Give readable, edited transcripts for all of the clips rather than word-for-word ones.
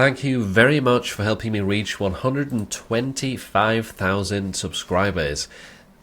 Thank you very much for helping me reach 125,000 subscribers.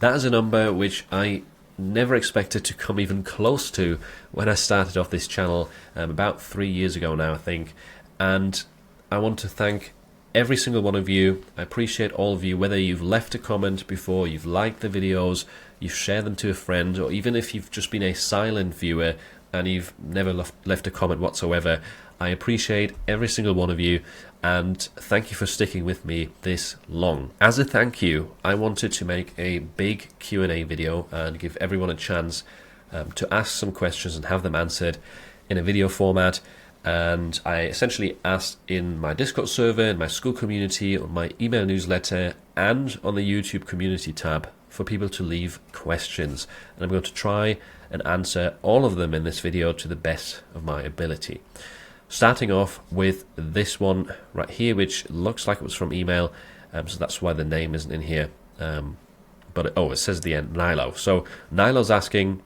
That is a number which I never expected to come even close to when I started off this channel about 3 years ago now, I think. And I want to thank every single one of you. I appreciate all of you, whether you've left a comment before, you've liked the videos, you've shared them to a friend, or even if you've just been a silent viewer and you've never left a comment whatsoever. I appreciate every single one of you, and thank you for sticking with me this long. As a thank you, I wanted to make a big Q&A video and give everyone a chance to ask some questions and have them answered in a video format. And I essentially asked in my Discord server, in my school community, on my email newsletter, and on the YouTube community tab for people to leave questions. And I'm going to try and answer all of them in this video to the best of my ability. Starting off with this one right here, which looks like it was from email, so that's why the name isn't in here. But it says the end, Nilo. So Nilo's asking,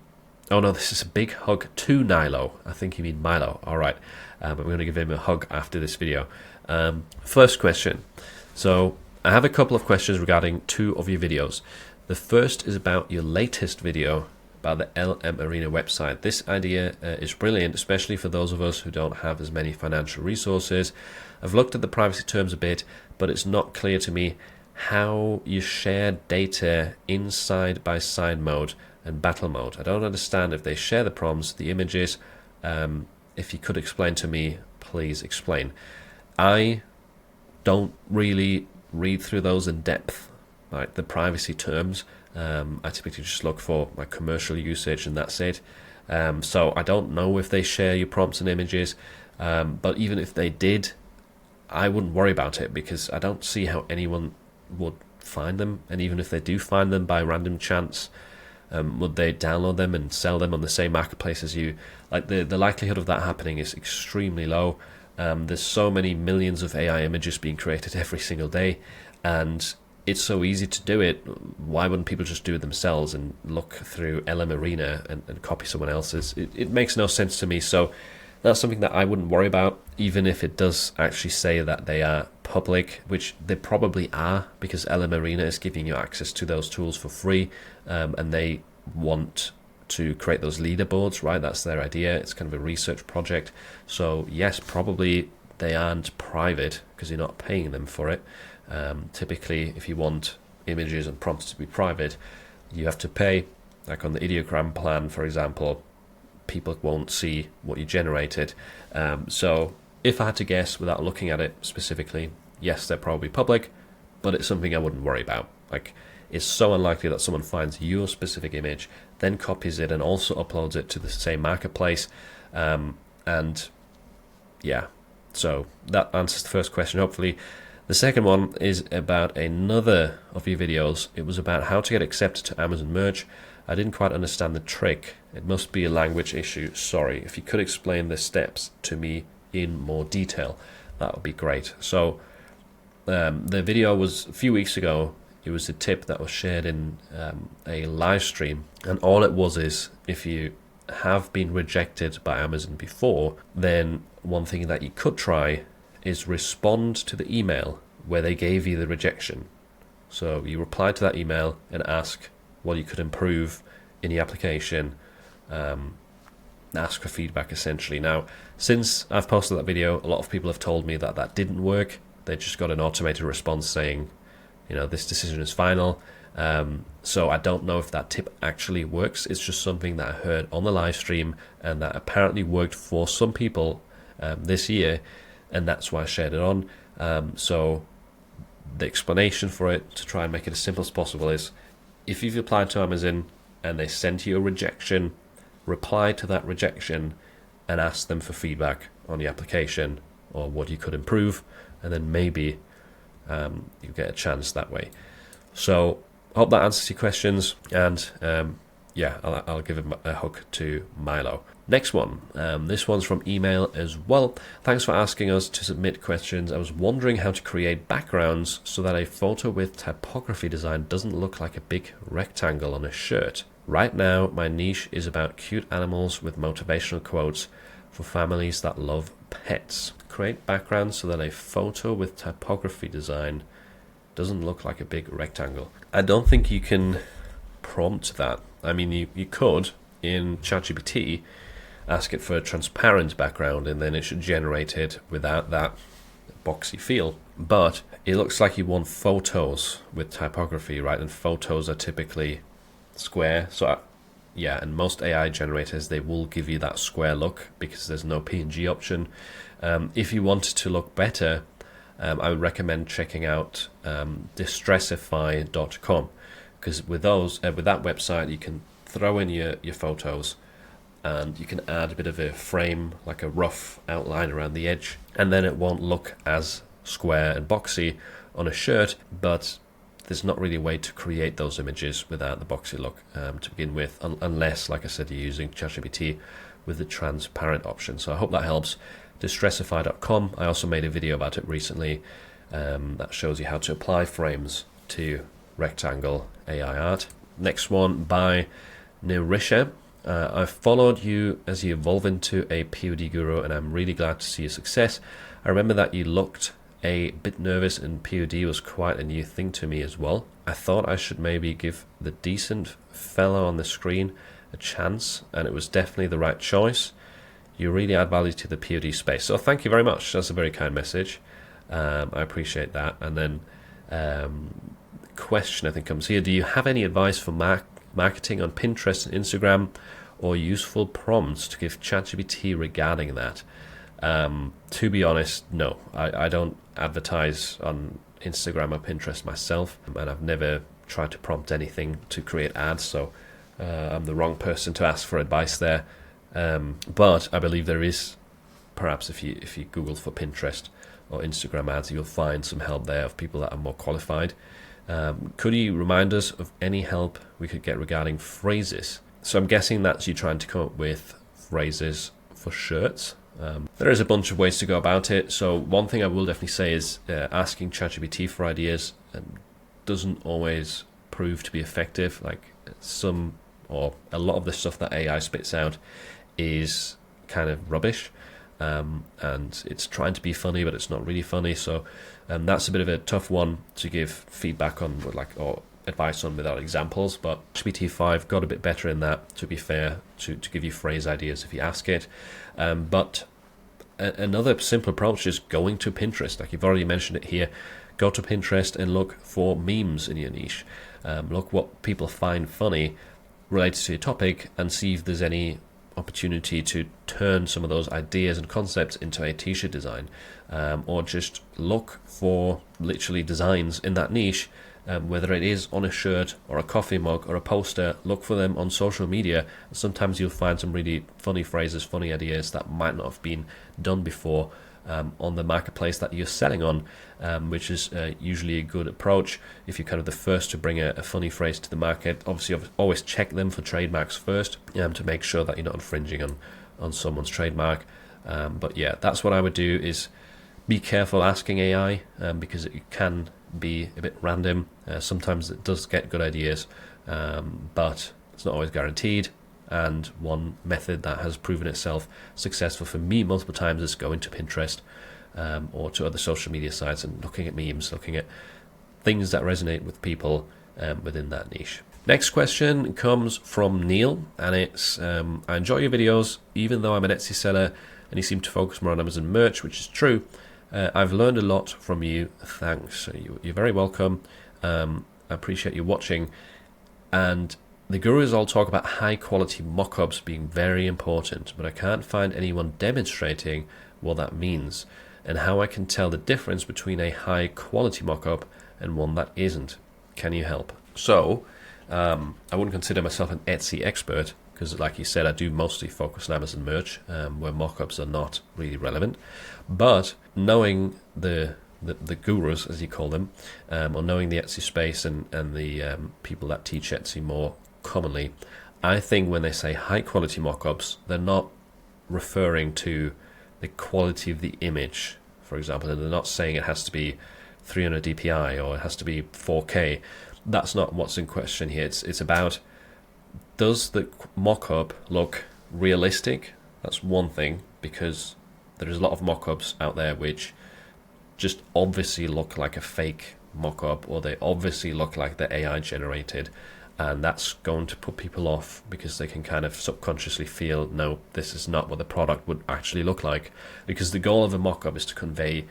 oh no, this is a big hug to Nilo. I think you mean Milo. All right, but we're going to give him a hug after this video. First question. So I have a couple of questions regarding two of your videos. The first is about your latest video about the LM Arena website. This idea is brilliant, especially for those of us who don't have as many financial resources. I've looked at the privacy terms a bit, but it's not clear to me how you share data in side-by-side mode and battle mode. I don't understand if they share the prompts, the images. If you could explain to me, please explain. I don't really read through those in depth, like the privacy terms. I typically just look for my commercial usage and that's it. So I don't know if they share your prompts and images, but even if they did, I wouldn't worry about it because I don't see how anyone would find them. And even if they do find them by random chance, would they download them and sell them on the same marketplace as you? Like the likelihood of that happening is extremely low. There's so many millions of AI images being created every single day, and it's so easy to do it. Why wouldn't people just do it themselves and look through LM Arena and copy someone else's? It makes no sense to me. So that's something that I wouldn't worry about, even if it does actually say that they are public, which they probably are, because LM Arena is giving you access to those tools for free, and they want to create those leaderboards, right? That's their idea. It's kind of a research project. So yes, probably they aren't private because you're not paying them for it. Typically, if you want images and prompts to be private, you have to pay. Like on the ideogram plan, for example, people won't see what you generated. So if I had to guess without looking at it specifically, yes, they're probably public, but it's something I wouldn't worry about. Like, it's so unlikely that someone finds your specific image, then copies it and also uploads it to the same marketplace. And yeah, so that answers the first question, hopefully. The second one is about another of your videos. It was about how to get accepted to Amazon merch. I didn't quite understand the trick. It must be a language issue. Sorry. If you could explain the steps to me in more detail, that would be great. So the video was a few weeks ago. It was a tip that was shared in a live stream. And all it was is, if you have been rejected by Amazon before, then one thing that you could try is respond to the email where they gave you the rejection. So you reply to that email and ask what you could improve in the application, ask for feedback essentially. Now, since I've posted that video, a lot of people have told me that that didn't work. They just got an automated response saying, you know, this decision is final. So I don't know if that tip actually works. It's just something that I heard on the live stream and that apparently worked for some people this year, and that's why I shared it on. So the explanation for it, to try and make it as simple as possible, is if you've applied to Amazon and they send you a rejection, reply to that rejection and ask them for feedback on the application or what you could improve, and then maybe you get a chance that way. So I hope that answers your questions, and yeah, I'll give him a hug to Milo. Next one. This one's from email as well. Thanks for asking us to submit questions. I was wondering how to create backgrounds so that a photo with typography design doesn't look like a big rectangle on a shirt. Right now, my niche is about cute animals with motivational quotes for families that love pets. create backgrounds so that a photo with typography design doesn't look like a big rectangle. I don't think you can prompt that. I mean, you could in ChatGPT ask it for a transparent background and then it should generate it without that boxy feel. But it looks like you want photos with typography, right? And photos are typically square. So yeah, and most AI generators, they will give you that square look because there's no PNG option. If you want it to look better, I would recommend checking out Distressify.com, because with that website you can throw in your photos and you can add a bit of a frame, like a rough outline around the edge, and then it won't look as square and boxy on a shirt, but there's not really a way to create those images without the boxy look to begin with, unless, like I said, you're using ChatGPT with the transparent option. So I hope that helps. Distressify.com. I also made a video about it recently that shows you how to apply frames to rectangle AI art. Next one by Nirisha. I've followed you as you evolve into a POD guru, and I'm really glad to see your success. I remember that you looked a bit nervous, and POD was quite a new thing to me as well. I thought I should maybe give the decent fellow on the screen a chance, and it was definitely the right choice. You really add value to the POD space. So thank you very much. That's a very kind message. I appreciate that. And then question, I think, comes here. Do you have any advice for marketing on Pinterest and Instagram, or useful prompts to give ChatGPT regarding that? To be honest, no. I don't advertise on Instagram or Pinterest myself, and I've never tried to prompt anything to create ads, so I'm the wrong person to ask for advice there. But I believe there is, perhaps if you Google for Pinterest or Instagram ads, you'll find some help there of people that are more qualified. Could you remind us of any help we could get regarding phrases? So I'm guessing that's you trying to come up with phrases for shirts. There is a bunch of ways to go about it. So one thing I will definitely say is asking ChatGPT for ideas doesn't always prove to be effective. Like a lot of the stuff that AI spits out is kind of rubbish, and it's trying to be funny, but it's not really funny. So that's a bit of a tough one to give feedback on, or advice on without examples. But GPT-5 got a bit better in that, to be fair, to give you phrase ideas if you ask it. But another simple approach is going to Pinterest. Like you've already mentioned it here. Go to Pinterest and look for memes in your niche. Look what people find funny related to your topic, and see if there's any opportunity to turn some of those ideas and concepts into a t-shirt design, or just look for literally designs in that niche, whether it is on a shirt or a coffee mug or a poster. Look for them on social media. Sometimes you'll find some really funny phrases, funny ideas that might not have been done before on the marketplace that you're selling on, which is usually a good approach if you're kind of the first to bring a funny phrase to the market. Obviously, always check them for trademarks first, to make sure that you're not infringing on someone's trademark. But yeah, that's what I would do, is be careful asking AI, because it can be a bit random. Sometimes it does get good ideas, but it's not always guaranteed. And one method that has proven itself successful for me multiple times is going to Pinterest or to other social media sites and looking at memes, looking at things that resonate with people within that niche. Next question comes from Neil, and it's, I enjoy your videos, even though I'm an Etsy seller and you seem to focus more on Amazon merch, which is true. I've learned a lot from you. Thanks. You're very welcome. I appreciate you watching. And the gurus all talk about high quality mock-ups being very important, but I can't find anyone demonstrating what that means and how I can tell the difference between a high quality mock-up and one that isn't. Can you help? So, I wouldn't consider myself an Etsy expert, because like you said, I do mostly focus on Amazon merch, where mock-ups are not really relevant. But knowing the gurus, as you call them, or knowing the Etsy space and the people that teach Etsy more commonly, I think when they say high quality mock-ups, they're not referring to the quality of the image, for example. And they're not saying it has to be 300 dpi or it has to be 4K. That's not what's in question here. It's about, does the mock-up look realistic? That's one thing, because There's a lot of mock-ups out there which just obviously look like a fake mock-up, or they obviously look like they're AI generated, and that's going to put people off because they can kind of subconsciously feel, no, this is not what the product would actually look like, because the goal of a mock-up is to convey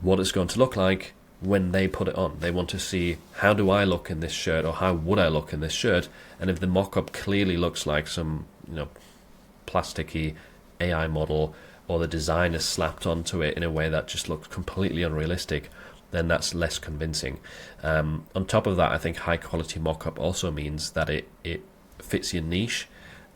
what it's going to look like when they put it on. They want to see, how do I look in this shirt, or how would I look in this shirt? And if the mock-up clearly looks like some, plasticky AI model, or the design is slapped onto it in a way that just looks completely unrealistic, then that's less convincing. On top of that, I think high quality mock-up also means that it fits your niche,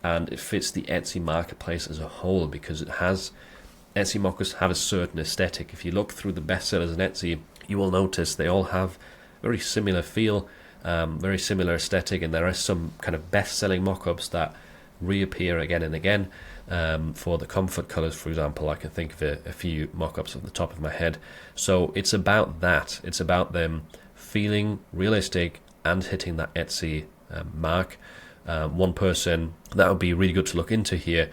and it fits the Etsy marketplace as a whole, because Etsy mock-ups have a certain aesthetic. If you look through the bestsellers on Etsy, you will notice they all have very similar feel, very similar aesthetic, and there are some kind of best-selling mock-ups that reappear again and again. For the comfort colors, for example, I can think of a few mock-ups off the top of my head. So it's about that. It's about them feeling realistic and hitting that Etsy mark. One person that would be really good to look into here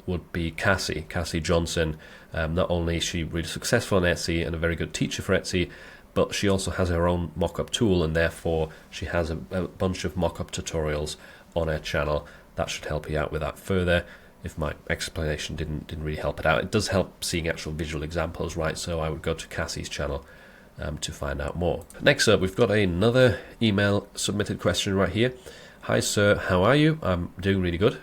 would be Cassie Johnson. Not only is she really successful on Etsy and a very good teacher for Etsy, but she also has her own mock-up tool, and therefore she has a bunch of mock-up tutorials on her channel. That should help you out with that further. If my explanation didn't really help it out, it does help seeing actual visual examples, right? So I would go to Cassie's channel to find out more. Next up, we've got another email submitted question right here. Hi sir, how are you? I'm doing really good.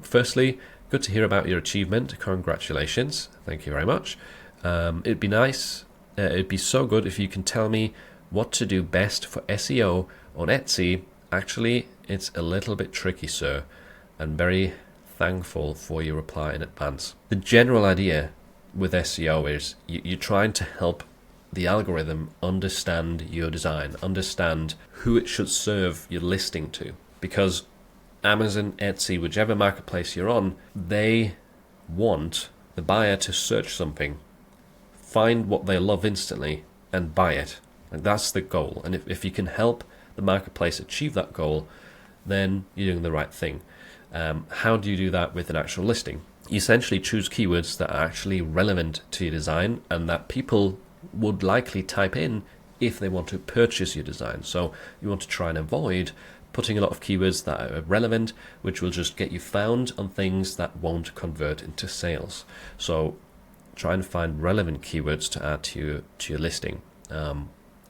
Firstly, good to hear about your achievement. Congratulations. Thank you very much. It'd be so good if you can tell me what to do best for SEO on Etsy. Actually, it's a little bit tricky, sir, and very thankful for your reply in advance. The general idea with SEO is you're trying to help the algorithm understand your design, understand who it should serve your listing to, because Amazon, Etsy, whichever marketplace you're on, they want the buyer to search something, find what they love instantly, and buy it. And that's the goal. And if you can help the marketplace achieve that goal, then you're doing the right thing. How do you do that with an actual listing? You essentially choose keywords that are actually relevant to your design and that people would likely type in if they want to purchase your design. So you want to try and avoid putting a lot of keywords that are relevant, which will just get you found on things that won't convert into sales. So try and find relevant keywords to add to your listing.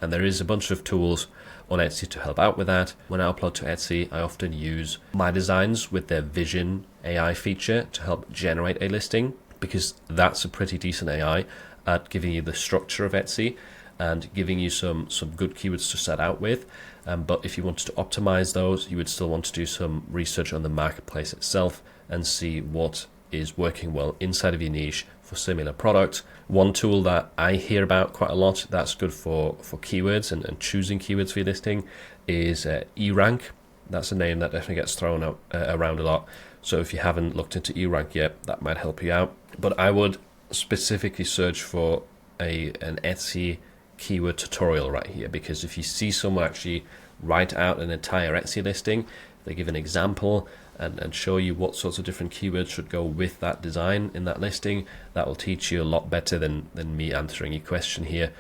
And there is a bunch of tools on Etsy to help out with that. When I upload to Etsy, I often use my designs with their Vision AI feature to help generate a listing, because that's a pretty decent AI at giving you the structure of Etsy and giving you some good keywords to set out with. But if you wanted to optimize those, you would still want to do some research on the marketplace itself and see what is working well inside of your niche for similar products. One tool that I hear about quite a lot that's good for keywords and choosing keywords for your listing is eRank. That's a name that definitely gets thrown out, around a lot. So if you haven't looked into eRank yet, that might help you out. But I would specifically search for an Etsy keyword tutorial right here, because if you see someone actually write out an entire Etsy listing, they give an example and show you what sorts of different keywords should go with that design in that listing, that will teach you a lot better than me answering your question here.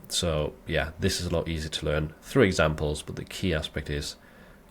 So yeah, this is a lot easier to learn through examples, but the key aspect is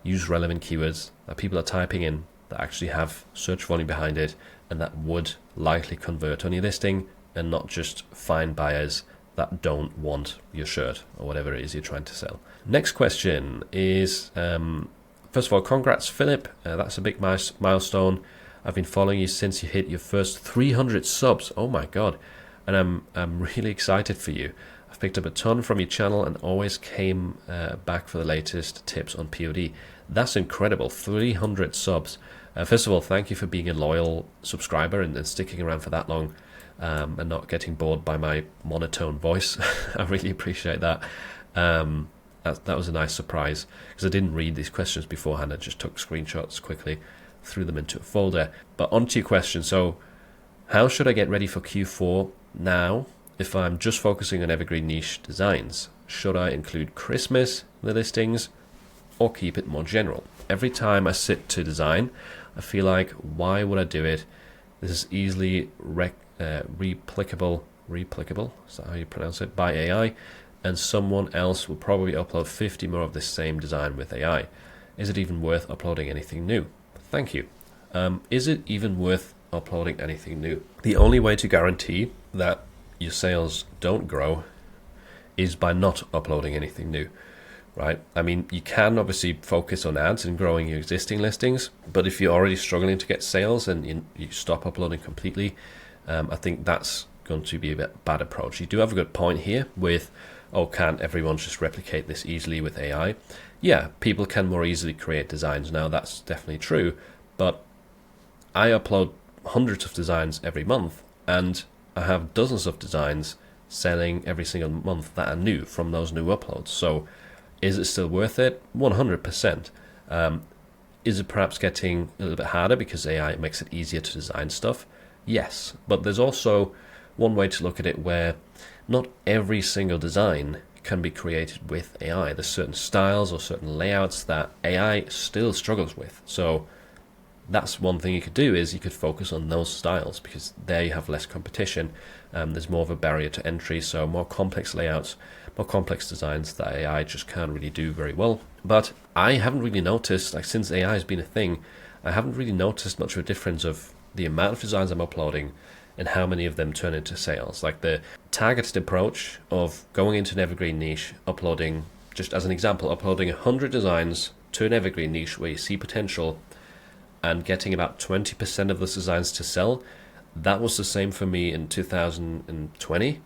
use relevant keywords that people are typing in that actually have search volume behind it and that would likely convert on your listing, and not just find buyers that don't want your shirt or whatever it is you're trying to sell. Next question is, first of all, congrats, Philip. That's a big milestone. I've been following you since you hit your first 300 subs. Oh my God. And I'm really excited for you. I've picked up a ton from your channel and always came back for the latest tips on POD. That's incredible. 300 subs. First of all, thank you for being a loyal subscriber and sticking around for that long, and not getting bored by my monotone voice. I really appreciate that. That was a nice surprise, because I didn't read these questions beforehand. I just took screenshots quickly, threw them into a folder. But on to your question. So how should I get ready for Q4 now if I'm just focusing on evergreen niche designs? Should I include Christmas in the listings or keep it more general? Every time I sit to design, I feel like, why would I do it This is easily replicable, is that how you pronounce it, by AI, and someone else will probably upload 50 more of this same design with AI. Is it even worth uploading anything new? Thank you. Is it even worth uploading anything new? The only way to guarantee that your sales don't grow is by not uploading anything new, right? I mean, you can obviously focus on ads and growing your existing listings, but if you're already struggling to get sales and you stop uploading completely, I think that's going to be a bit bad approach. You do have a good point here with, oh, can't everyone just replicate this easily with AI? Yeah, people can more easily create designs now, that's definitely true, but I upload hundreds of designs every month, and I have dozens of designs selling every single month that are new from those new uploads. So is it still worth it? 100%. Is it perhaps getting a little bit harder because AI makes it easier to design stuff? Yes, but there's also one way to look at it where not every single design can be created with AI. There's certain styles or certain layouts that AI still struggles with. So that's one thing you could do, is you could focus on those styles because there you have less competition. There's more of a barrier to entry, so more complex layouts, more complex designs that AI just can't really do very well. But I haven't really noticed, like since AI has been a thing, I haven't really noticed much of a difference of the amount of designs I'm uploading and how many of them turn into sales. Like the targeted approach of going into an evergreen niche, uploading, just as an example, uploading 100 designs to an evergreen niche where you see potential and getting about 20% of those designs to sell. That was the same for me in 2020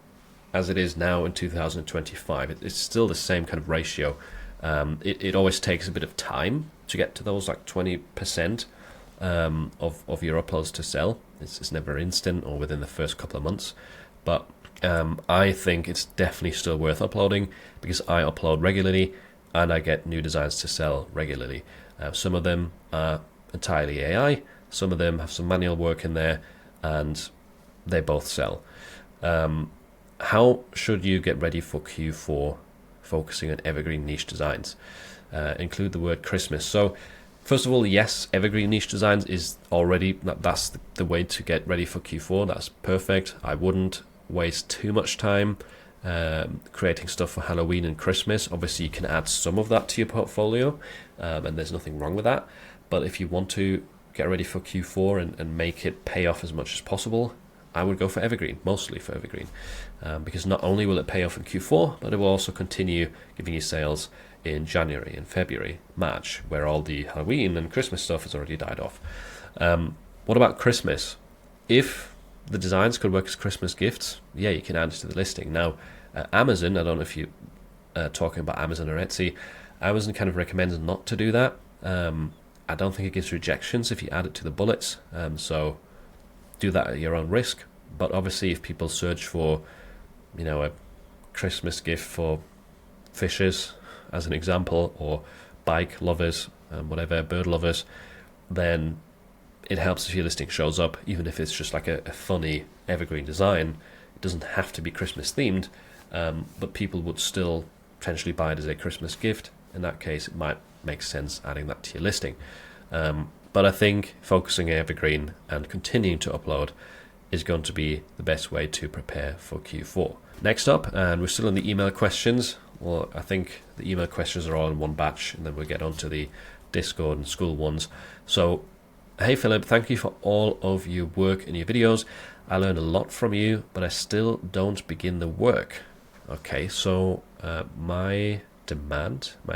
as it is now in 2025. It's still the same kind of ratio. It always takes a bit of time to get to those like 20% of your uploads to sell. It's never instant or within the first couple of months. But I think it's definitely still worth uploading because I upload regularly and I get new designs to sell regularly. Some of them are entirely AI, some of them have some manual work in there, and they both sell. How should you get ready for Q4 focusing on evergreen niche designs? Include the word Christmas. So first of all, yes, evergreen niche designs is already, that's the way to get ready for Q4. That's perfect. I wouldn't waste too much time creating stuff for Halloween and Christmas. Obviously you can add some of that to your portfolio, and there's nothing wrong with that. But if you want to get ready for Q4 and make it pay off as much as possible, I would go for evergreen, mostly for evergreen, because not only will it pay off in Q4, but it will also continue giving you sales in January and February, March, where all the Halloween and Christmas stuff has already died off. What about Christmas? If the designs could work as Christmas gifts, yeah, you can add it to the listing. Now, Amazon, I don't know if you're talking about Amazon or Etsy, Amazon kind of recommends not to do that. I don't think it gives rejections if you add it to the bullets, so do that at your own risk. But obviously if people search for, a Christmas gift for fishers, as an example, or bike lovers, whatever, bird lovers, then it helps if your listing shows up, even if it's just like a funny evergreen design. It doesn't have to be Christmas themed, but people would still potentially buy it as a Christmas gift. In that case, it might make sense adding that to your listing. But I think focusing on evergreen and continuing to upload is going to be the best way to prepare for Q4. Next up, and we're still in the email questions. Well, I think the email questions are all in one batch, and then we'll get onto the Discord and school ones. So, hey Philip, thank you for all of your work and your videos. I learned a lot from you, but I still don't begin the work. Okay, so my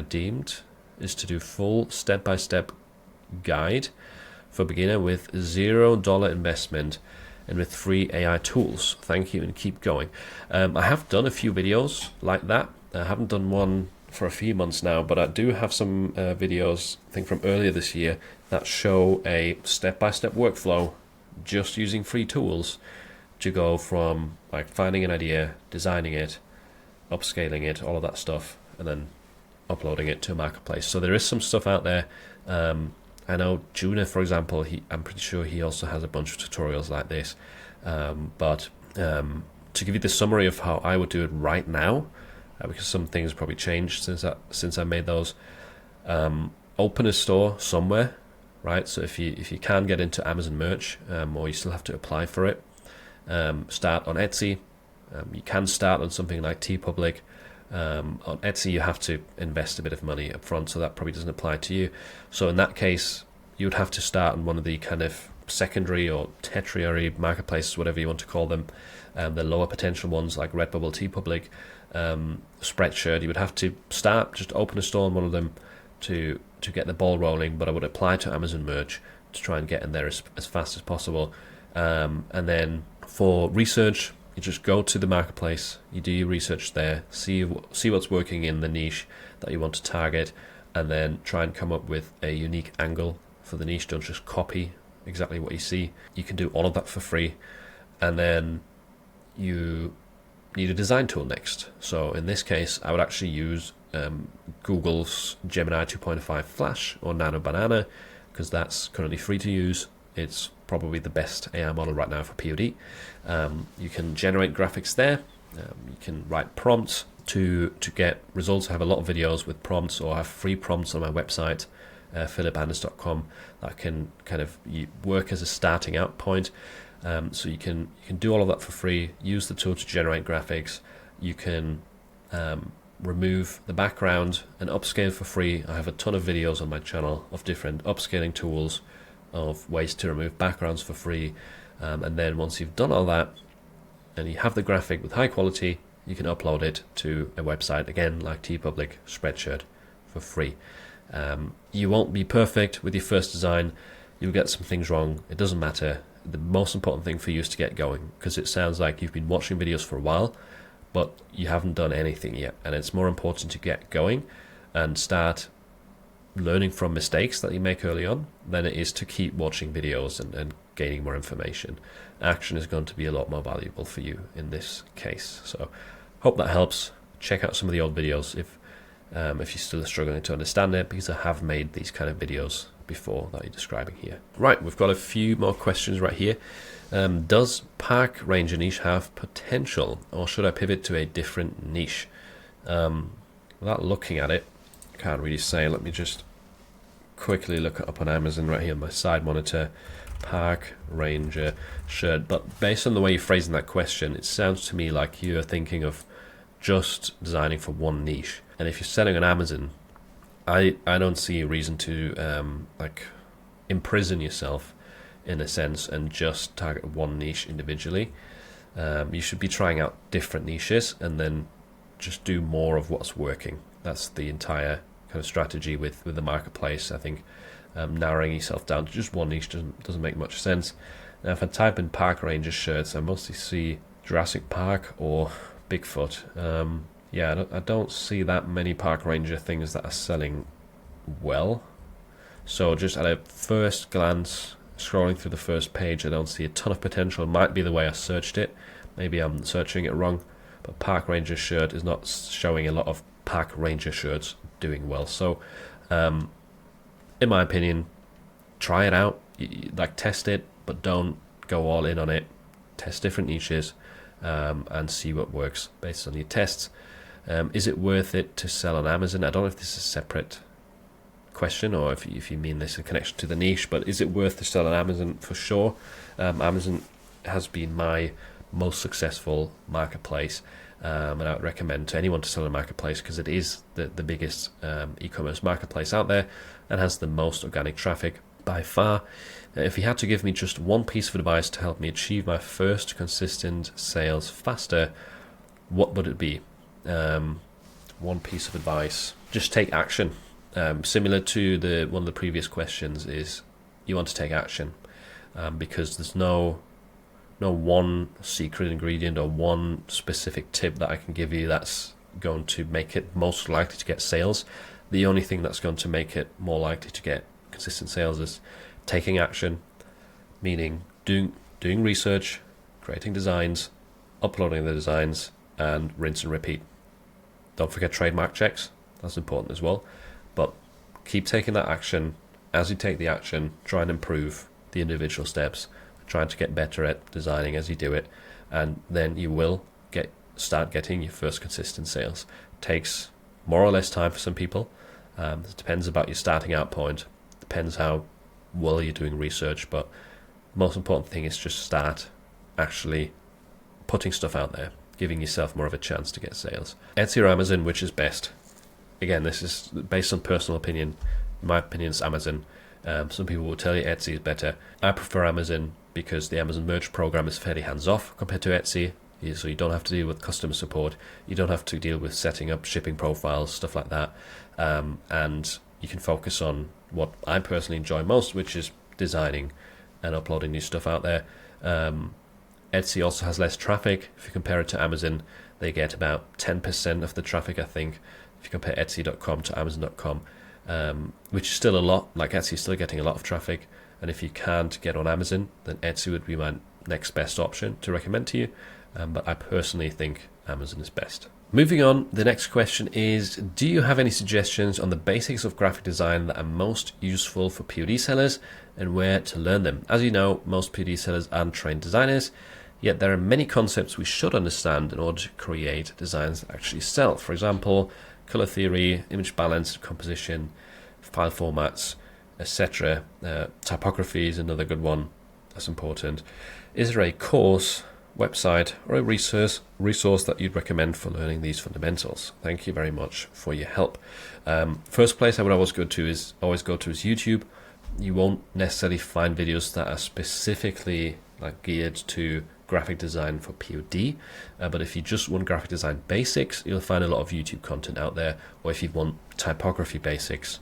deemed is to do full step-by-step guide for beginner with $0 investment and with free AI tools. Thank you and keep going. I have done a few videos like that. I haven't done one for a few months now, but I do have some videos, I think from earlier this year, that show a step-by-step workflow just using free tools to go from like finding an idea, designing it, upscaling it, all of that stuff, and then uploading it to a marketplace. So there is some stuff out there. I know Juna, for example, I'm pretty sure he also has a bunch of tutorials like this. But to give you the summary of how I would do it right now, because some things probably changed since I made those, open a store somewhere, right? So if you can get into Amazon merch, or you still have to apply for it, start on Etsy. You can start on something like TeePublic. On Etsy, you have to invest a bit of money up front, so that probably doesn't apply to you. So in that case, you would have to start on one of the kind of secondary or tertiary marketplaces, whatever you want to call them, the lower potential ones like Redbubble, TeePublic, Spreadshirt. You would have to start, just open a store on one of them to get the ball rolling, but I would apply to Amazon merch to try and get in there as fast as possible. And then for research, you just go to the marketplace, you do your research there, see what's working in the niche that you want to target, and then try and come up with a unique angle for the niche. Don't just copy exactly what you see. You can do all of that for free, and then you need a design tool next. So in this case, I would actually use Google's Gemini 2.5 Flash or Nano Banana, because that's currently free to use. It's probably the best AI model right now for POD. You can generate graphics there. You can write prompts to get results. I have a lot of videos with prompts, or I have free prompts on my website, philipanders.com, that can kind of work as a starting out point. So you can do all of that for free. Use the tool to generate graphics. You can remove the background and upscale for free. I have a ton of videos on my channel of different upscaling tools, of ways to remove backgrounds for free. And then once you've done all that and you have the graphic with high quality, you can upload it to a website, again like TeePublic, Spreadshirt, for free. You won't be perfect with your first design. You'll get some things wrong. It doesn't matter. The most important thing for you is to get going, because it sounds like you've been watching videos for a while, but you haven't done anything yet. And it's more important to get going and start learning from mistakes that you make early on than it is to keep watching videos and gaining more information. Action is going to be a lot more valuable for you in this case. So hope that helps. Check out some of the old videos if you're still struggling to understand it, because I have made these kind of videos before that you're describing here. Right, we've got a few more questions right here. Does park ranger niche have potential, or should I pivot to a different niche? Without looking at it, I can't really say. Let me just quickly look it up on Amazon right here on my side monitor. Park ranger shirt. But based on the way you're phrasing that question, it sounds to me like you're thinking of just designing for one niche. And if you're selling on Amazon, I don't see a reason to imprison yourself in a sense and just target one niche individually. You should be trying out different niches and then just do more of what's working. That's the entire kind of strategy with the marketplace. I think narrowing yourself down to just one niche doesn't make much sense. Now, if I type in park ranger shirts, I mostly see Jurassic Park or Bigfoot. I don't see that many park ranger things that are selling well. So just at a first glance, scrolling through the first page, I don't see a ton of potential. It might be the way I searched it. Maybe I'm searching it wrong. But park ranger shirt is not showing a lot of park ranger shirts doing well. So in my opinion, try it out, test it, but don't go all in on it. Test different niches and see what works based on your tests. Is it worth it to sell on Amazon? I don't know if this is a separate question or if you mean this in connection to the niche, but is it worth to sell on Amazon? For sure. Amazon has been my most successful marketplace, and I would recommend to anyone to sell on a marketplace because it is the biggest e-commerce marketplace out there and has the most organic traffic by far. If you had to give me just one piece of advice to help me achieve my first consistent sales faster, what would it be? One piece of advice: just take action. Similar to one of the previous questions, is you want to take action because there's no one secret ingredient or one specific tip that I can give you that's going to make it most likely to get sales. The only thing that's going to make it more likely to get consistent sales is taking action, meaning doing research, creating designs, uploading the designs, and rinse and repeat. Don't forget trademark checks. That's important as well. But keep taking that action. As you take the action, try and improve the individual steps, trying to get better at designing as you do it, and then you will start getting your first consistent sales. Takes more or less time for some people. It depends about your starting out point. Depends how while you're doing research. But most important thing is just start actually putting stuff out there, giving yourself more of a chance to get sales. Etsy or Amazon, which is best? Again, this is based on personal opinion. My opinion is Amazon. Some people will tell you Etsy is better. I prefer Amazon because the Amazon merch program is fairly hands-off compared to Etsy. So you don't have to deal with customer support. You don't have to deal with setting up shipping profiles, stuff like that. And you can focus on what I personally enjoy most, which is designing and uploading new stuff out there. Etsy also has less traffic. If you compare it to Amazon, they get about 10% of the traffic, I think, if you compare Etsy.com to Amazon.com, which is still a lot. Like, Etsy is still getting a lot of traffic. And if you can't get on Amazon, then Etsy would be my next best option to recommend to you. But I personally think Amazon is best. Moving on, the next question is, do you have any suggestions on the basics of graphic design that are most useful for POD sellers and where to learn them? As you know, most POD sellers aren't trained designers, yet there are many concepts we should understand in order to create designs that actually sell. For example, color theory, image balance, composition, file formats, etc. Typography is another good one that's important. Is there a course, website, or a resource that you'd recommend for learning these fundamentals? Thank you very much for your help. First place I would always go to is YouTube. You won't necessarily find videos that are specifically geared to graphic design for POD, but if you just want graphic design basics, you'll find a lot of YouTube content out there. Or if you want typography basics,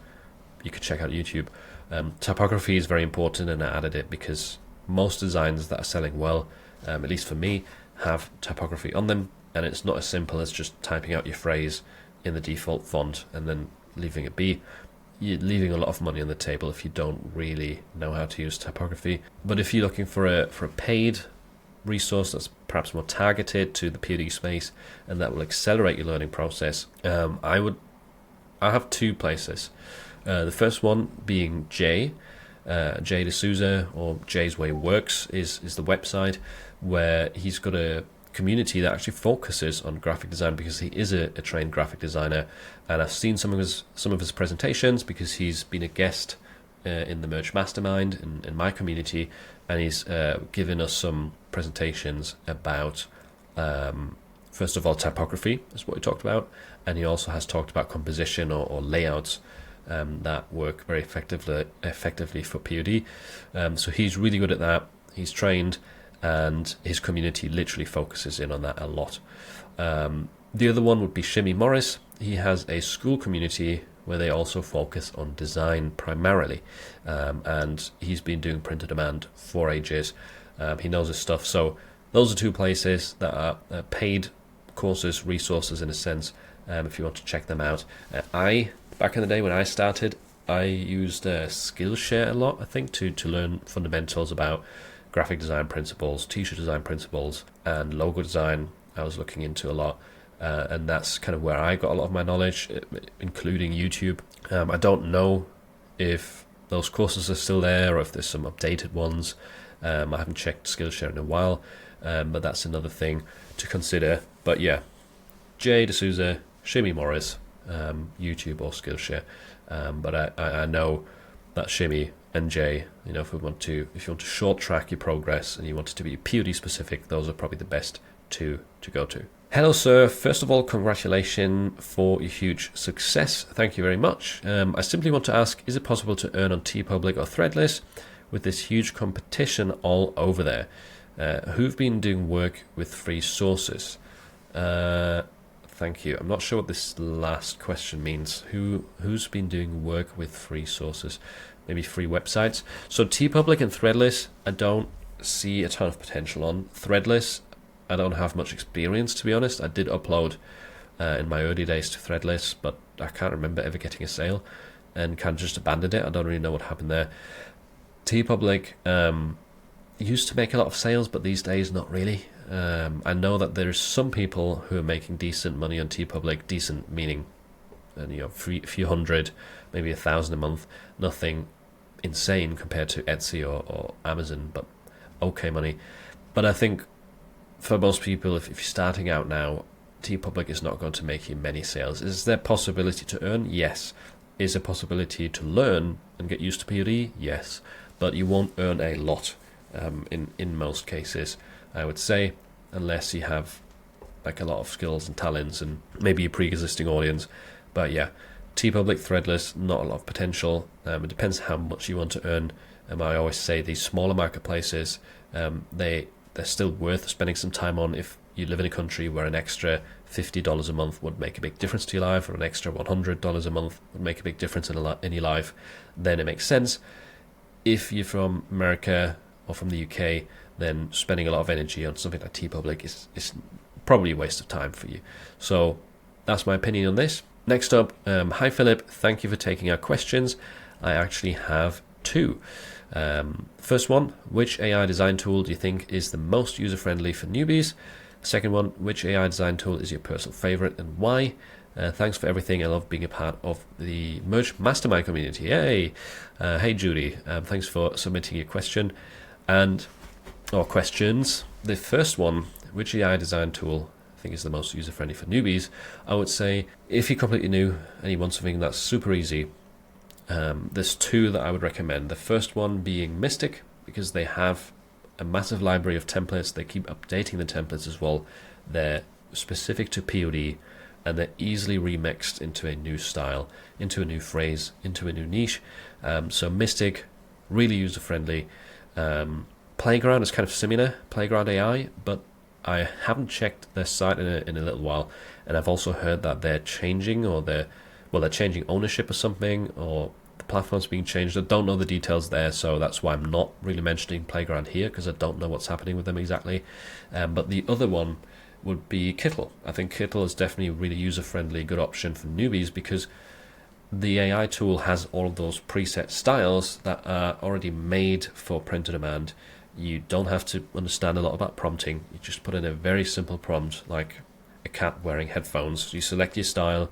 you could check out YouTube. Typography is very important, and I added it because most designs that are selling well, at least for me, have typography on them, and it's not as simple as just typing out your phrase in the default font and then leaving it be. You're leaving a lot of money on the table if you don't really know how to use typography. But if you're looking for a paid resource that's perhaps more targeted to the POD space and that will accelerate your learning process, I have two places. The first one being Jay D'Souza, or Jay's Way Works is the website, where he's got a community that actually focuses on graphic design because he is a trained graphic designer, and I've seen some of his presentations because he's been a guest in the Merch Mastermind in my community, and he's given us some presentations about first of all typography is what he talked about, and he also has talked about composition or layouts that work very effectively for POD. So he's really good at that. He's trained, and his community literally focuses in on that a lot. The other one would be Shimmy Morris. He has a school community where they also focus on design primarily, and he's been doing print on demand for ages. He knows his stuff. So those are two places that are paid courses, resources in a sense, if you want to check them out. Back in the day when I started, I used Skillshare a lot, I think, to learn fundamentals about graphic design principles, t-shirt design principles, and logo design I was looking into a lot. And that's kind of where I got a lot of my knowledge, including YouTube. I don't know if those courses are still there or if there's some updated ones. I haven't checked Skillshare in a while, but that's another thing to consider. But yeah, Jay D'Souza, Shimmy Morris, YouTube or Skillshare. But I know that Shimmy and Jay, if you want to short track your progress and you want it to be POD specific, those are probably the best two to go to. Hello, sir. First of all, congratulations for your huge success. Thank you very much. I simply want to ask, is it possible to earn on TeePublic or Threadless with this huge competition all over there? Who've been doing work with free sources? Thank you. I'm not sure what this last question means. Who's been doing work with free sources? Maybe free websites. So TeePublic and Threadless, I don't see a ton of potential on. Threadless, I don't have much experience, to be honest. I did upload in my early days to Threadless, but I can't remember ever getting a sale and kind of just abandoned it. I don't really know what happened there. TeePublic used to make a lot of sales, but these days not really. I know that there's some people who are making decent money on TeePublic, decent meaning a few hundred, maybe 1,000 a month. Nothing insane compared to Etsy or Amazon, but okay money. But I think for most people, if you're starting out now, TeePublic is not going to make you many sales. Is there possibility to earn? Yes. Is there possibility to learn and get used to POD? Yes. but you won't earn a lot in most cases, I would say, unless you have like a lot of skills and talents and maybe a pre-existing audience. But yeah, TeePublic, Threadless, not a lot of potential. It depends how much you want to earn. I always say these smaller marketplaces, they're still worth spending some time on if you live in a country where an extra $50 a month would make a big difference to your life, or an extra $100 a month would make a big difference in your life. Then it makes sense. If you're from America or from the UK, then spending a lot of energy on something like TeePublic is probably a waste of time for you. So that's my opinion on this. Next up, hi Philip, thank you for taking our questions. I actually have two. First one, which AI design tool do you think is the most user-friendly for newbies? Second one, which AI design tool is your personal favorite and why? Thanks for everything. I love being a part of the Merge Mastermind community. Yay! Hey Judy, thanks for submitting your question or questions. The first one, which AI design tool I think is the most user-friendly for newbies? I would say if you're completely new and you want something that's super easy, there's two that I would recommend. The first one being Mystic, because they have a massive library of templates. They keep updating the templates as well. They're specific to POD, and they're easily remixed into a new style, into a new phrase, into a new niche. So Mystic, really user-friendly. Playground is kind of similar, Playground AI, but I haven't checked their site in a little while, and I've also heard that they're changing, or they're changing ownership or something, or the platform's being changed. I don't know the details there, so that's why I'm not really mentioning Playground here, because I don't know what's happening with them exactly. But the other one would be Kittle. I think Kittle is definitely a really user-friendly, good option for newbies, because the AI tool has all of those preset styles that are already made for print-on-demand. You don't have to understand a lot about prompting. You just put in a very simple prompt, like a cat wearing headphones. You select your style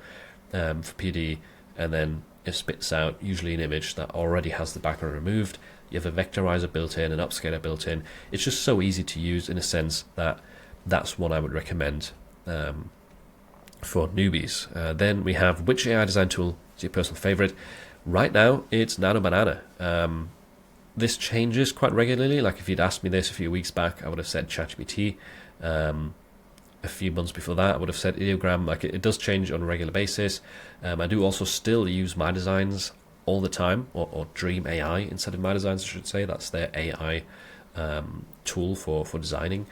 for PD, and then it spits out usually an image that already has the background removed. You have a vectorizer built in, an upscaler built in. It's just so easy to use, in a sense that that's one I would recommend for newbies. Then we have, which AI design tool is your personal favorite? Right now, it's Nano Banana. This changes quite regularly. Like if you'd asked me this a few weeks back, I would have said ChatGPT. A few months before that, I would have said Ideogram. Like it does change on a regular basis. I do also still use My Designs all the time, or Dream AI instead of My Designs, I should say. That's their AI tool for designing,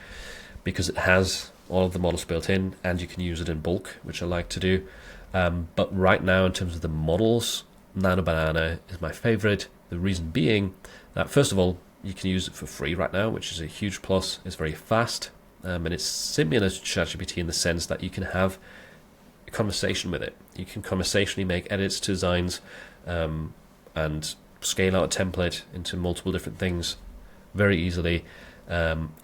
because it has all of the models built in, and you can use it in bulk, which I like to do. But right now, in terms of the models, Nano Banana is my favorite. The reason being that, first of all, you can use it for free right now, which is a huge plus. It's very fast, and it's similar to ChatGPT in the sense that you can have a conversation with it. You can conversationally make edits to designs and scale out a template into multiple different things very easily.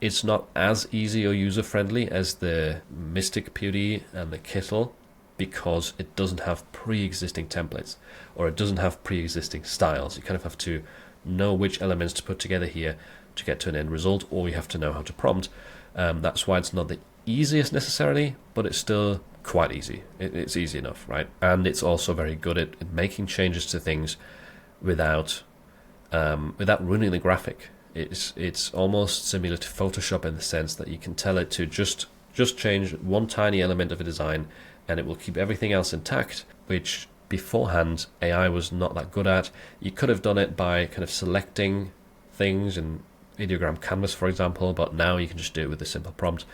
It's not as easy or user-friendly as the Mystic POD and the Kittle, because it doesn't have pre-existing templates, or it doesn't have pre-existing styles. You kind of have to know which elements to put together here to get to an end result, or you have to know how to prompt. That's why it's not the easiest necessarily, but it's still quite easy. It's easy enough, right? And it's also very good at making changes to things without ruining the graphic. It's almost similar to Photoshop in the sense that you can tell it to just change one tiny element of a design, and it will keep everything else intact, which beforehand AI was not that good at. You could have done it by kind of selecting things in Ideogram Canvas, for example, but now you can just do it with a simple prompt.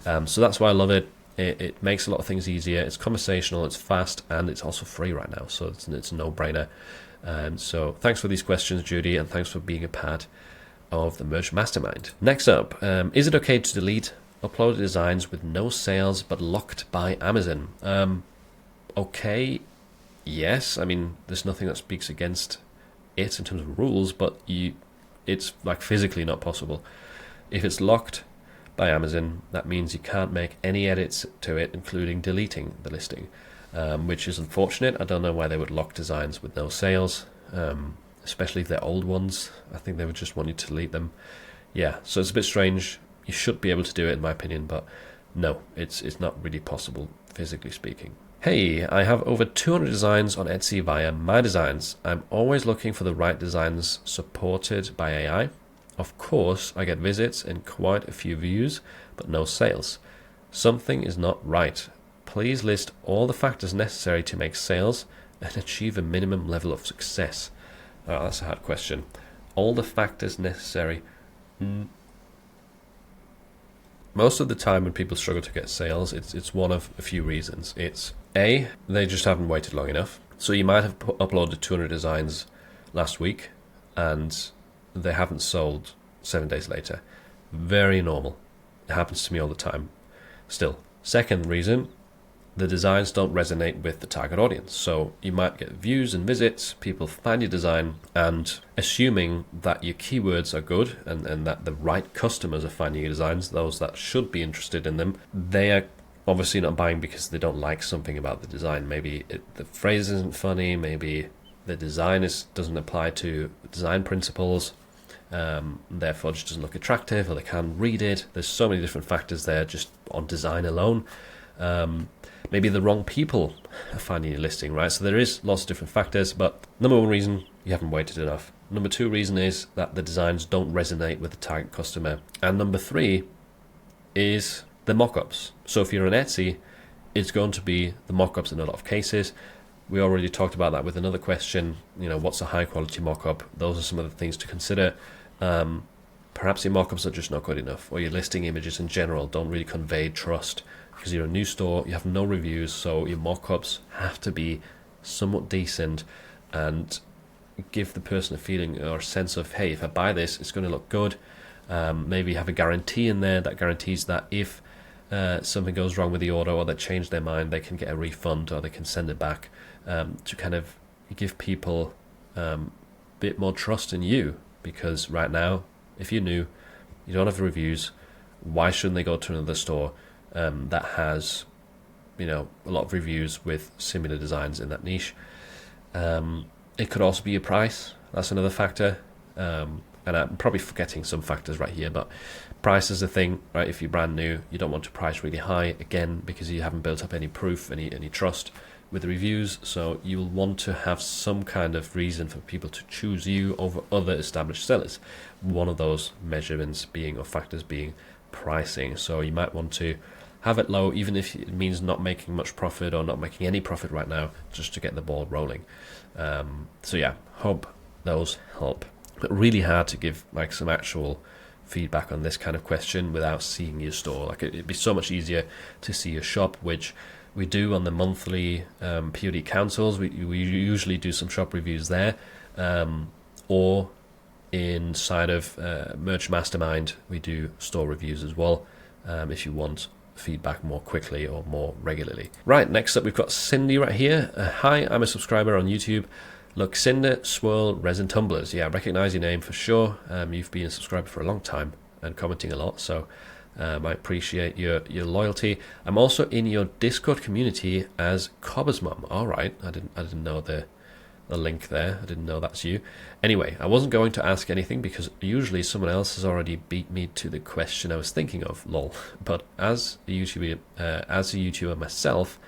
So that's why I love it. It makes a lot of things easier. It's conversational, it's fast, and it's also free right now, so it's a no-brainer. So thanks for these questions, Judy, and thanks for being a part of the Merge Mastermind. Next up, is it okay to delete uploaded designs with no sales but locked by Amazon? Okay, yes. I mean, there's nothing that speaks against it in terms of rules, but it's like physically not possible. If it's locked by Amazon, that means you can't make any edits to it, including deleting the listing, which is unfortunate. I don't know why they would lock designs with no sales, especially if they're old ones. I think they would just want you to delete them. Yeah, so it's a bit strange. You should be able to do it, in my opinion, but no, it's not really possible, physically speaking. Hey, I have over 200 designs on Etsy via My Designs. I'm always looking for the right designs supported by AI. Of course, I get visits and quite a few views, but no sales. Something is not right. Please list all the factors necessary to make sales and achieve a minimum level of success. Oh, that's a hard question. All the factors necessary. Most of the time when people struggle to get sales, it's one of a few reasons. It's A, they just haven't waited long enough. So you might have uploaded 200 designs last week and they haven't sold 7 days later. Very normal. It happens to me all the time. Still. Second reason, the designs don't resonate with the target audience. So you might get views and visits, people find your design, and assuming that your keywords are good and that the right customers are finding your designs, those that should be interested in them, they are obviously not buying because they don't like something about the design. Maybe the phrase isn't funny, maybe the design doesn't apply to design principles, therefore it just doesn't look attractive, or they can't read it. There's so many different factors there just on design alone. Maybe the wrong people are finding your listing, right? So there is lots of different factors, but number one reason, you haven't waited enough. Number two reason is that the designs don't resonate with the target customer. And number three is the mock-ups. So if you're on Etsy, it's going to be the mock-ups in a lot of cases. We already talked about that with another question, what's a high quality mock-up? Those are some of the things to consider. Perhaps your mock-ups are just not good enough, or your listing images in general don't really convey trust. Because you're a new store, you have no reviews, so your mock-ups have to be somewhat decent and give the person a feeling or a sense of, hey, if I buy this, it's going to look good. Maybe have a guarantee in there that guarantees that if something goes wrong with the order or they change their mind, they can get a refund or they can send it back, to kind of give people a bit more trust in you. Because right now, if you're new, you don't have reviews, why shouldn't they go to another store that has, a lot of reviews with similar designs in that niche? It could also be your price. That's another factor. And I'm probably forgetting some factors right here, but price is a thing, right? If you're brand new, you don't want to price really high, again, because you haven't built up any proof, any trust with the reviews. So you'll want to have some kind of reason for people to choose you over other established sellers. One of those measurements being, or factors being, pricing. So you might want to have it low, even if it means not making much profit or not making any profit right now, just to get the ball rolling. So yeah, hope those help. But really hard to give some actual feedback on this kind of question without seeing your store. It'd be so much easier to see your shop, which we do on the monthly POD councils. We usually do some shop reviews there, or inside of Merch Mastermind, we do store reviews as well, if you want feedback more quickly or more regularly. Right, next up we've got Cindy right here. Hi, I'm a subscriber on YouTube. Look, Cinder Swirl Resin Tumblers. Yeah, I recognize your name for sure. You've been a subscriber for a long time and commenting a lot, so I appreciate your loyalty. I'm also in your Discord community as Cobber's Mum. All right, I didn't know the link there. I didn't know that's you. Anyway, I wasn't going to ask anything because usually someone else has already beat me to the question I was thinking of. Lol. But as a YouTuber myself,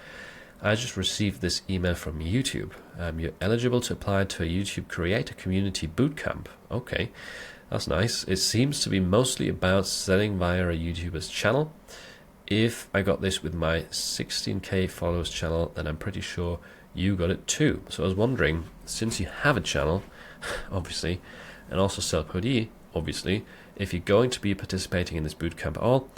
I just received this email from YouTube. You're eligible to apply to a YouTube Creator Community Bootcamp. Okay, that's nice. It seems to be mostly about selling via a YouTuber's channel. If I got this with my 16k followers channel, then I'm pretty sure you got it too. So I was wondering, since you have a channel, obviously, and also sell POD, obviously, if you're going to be participating in this bootcamp at all,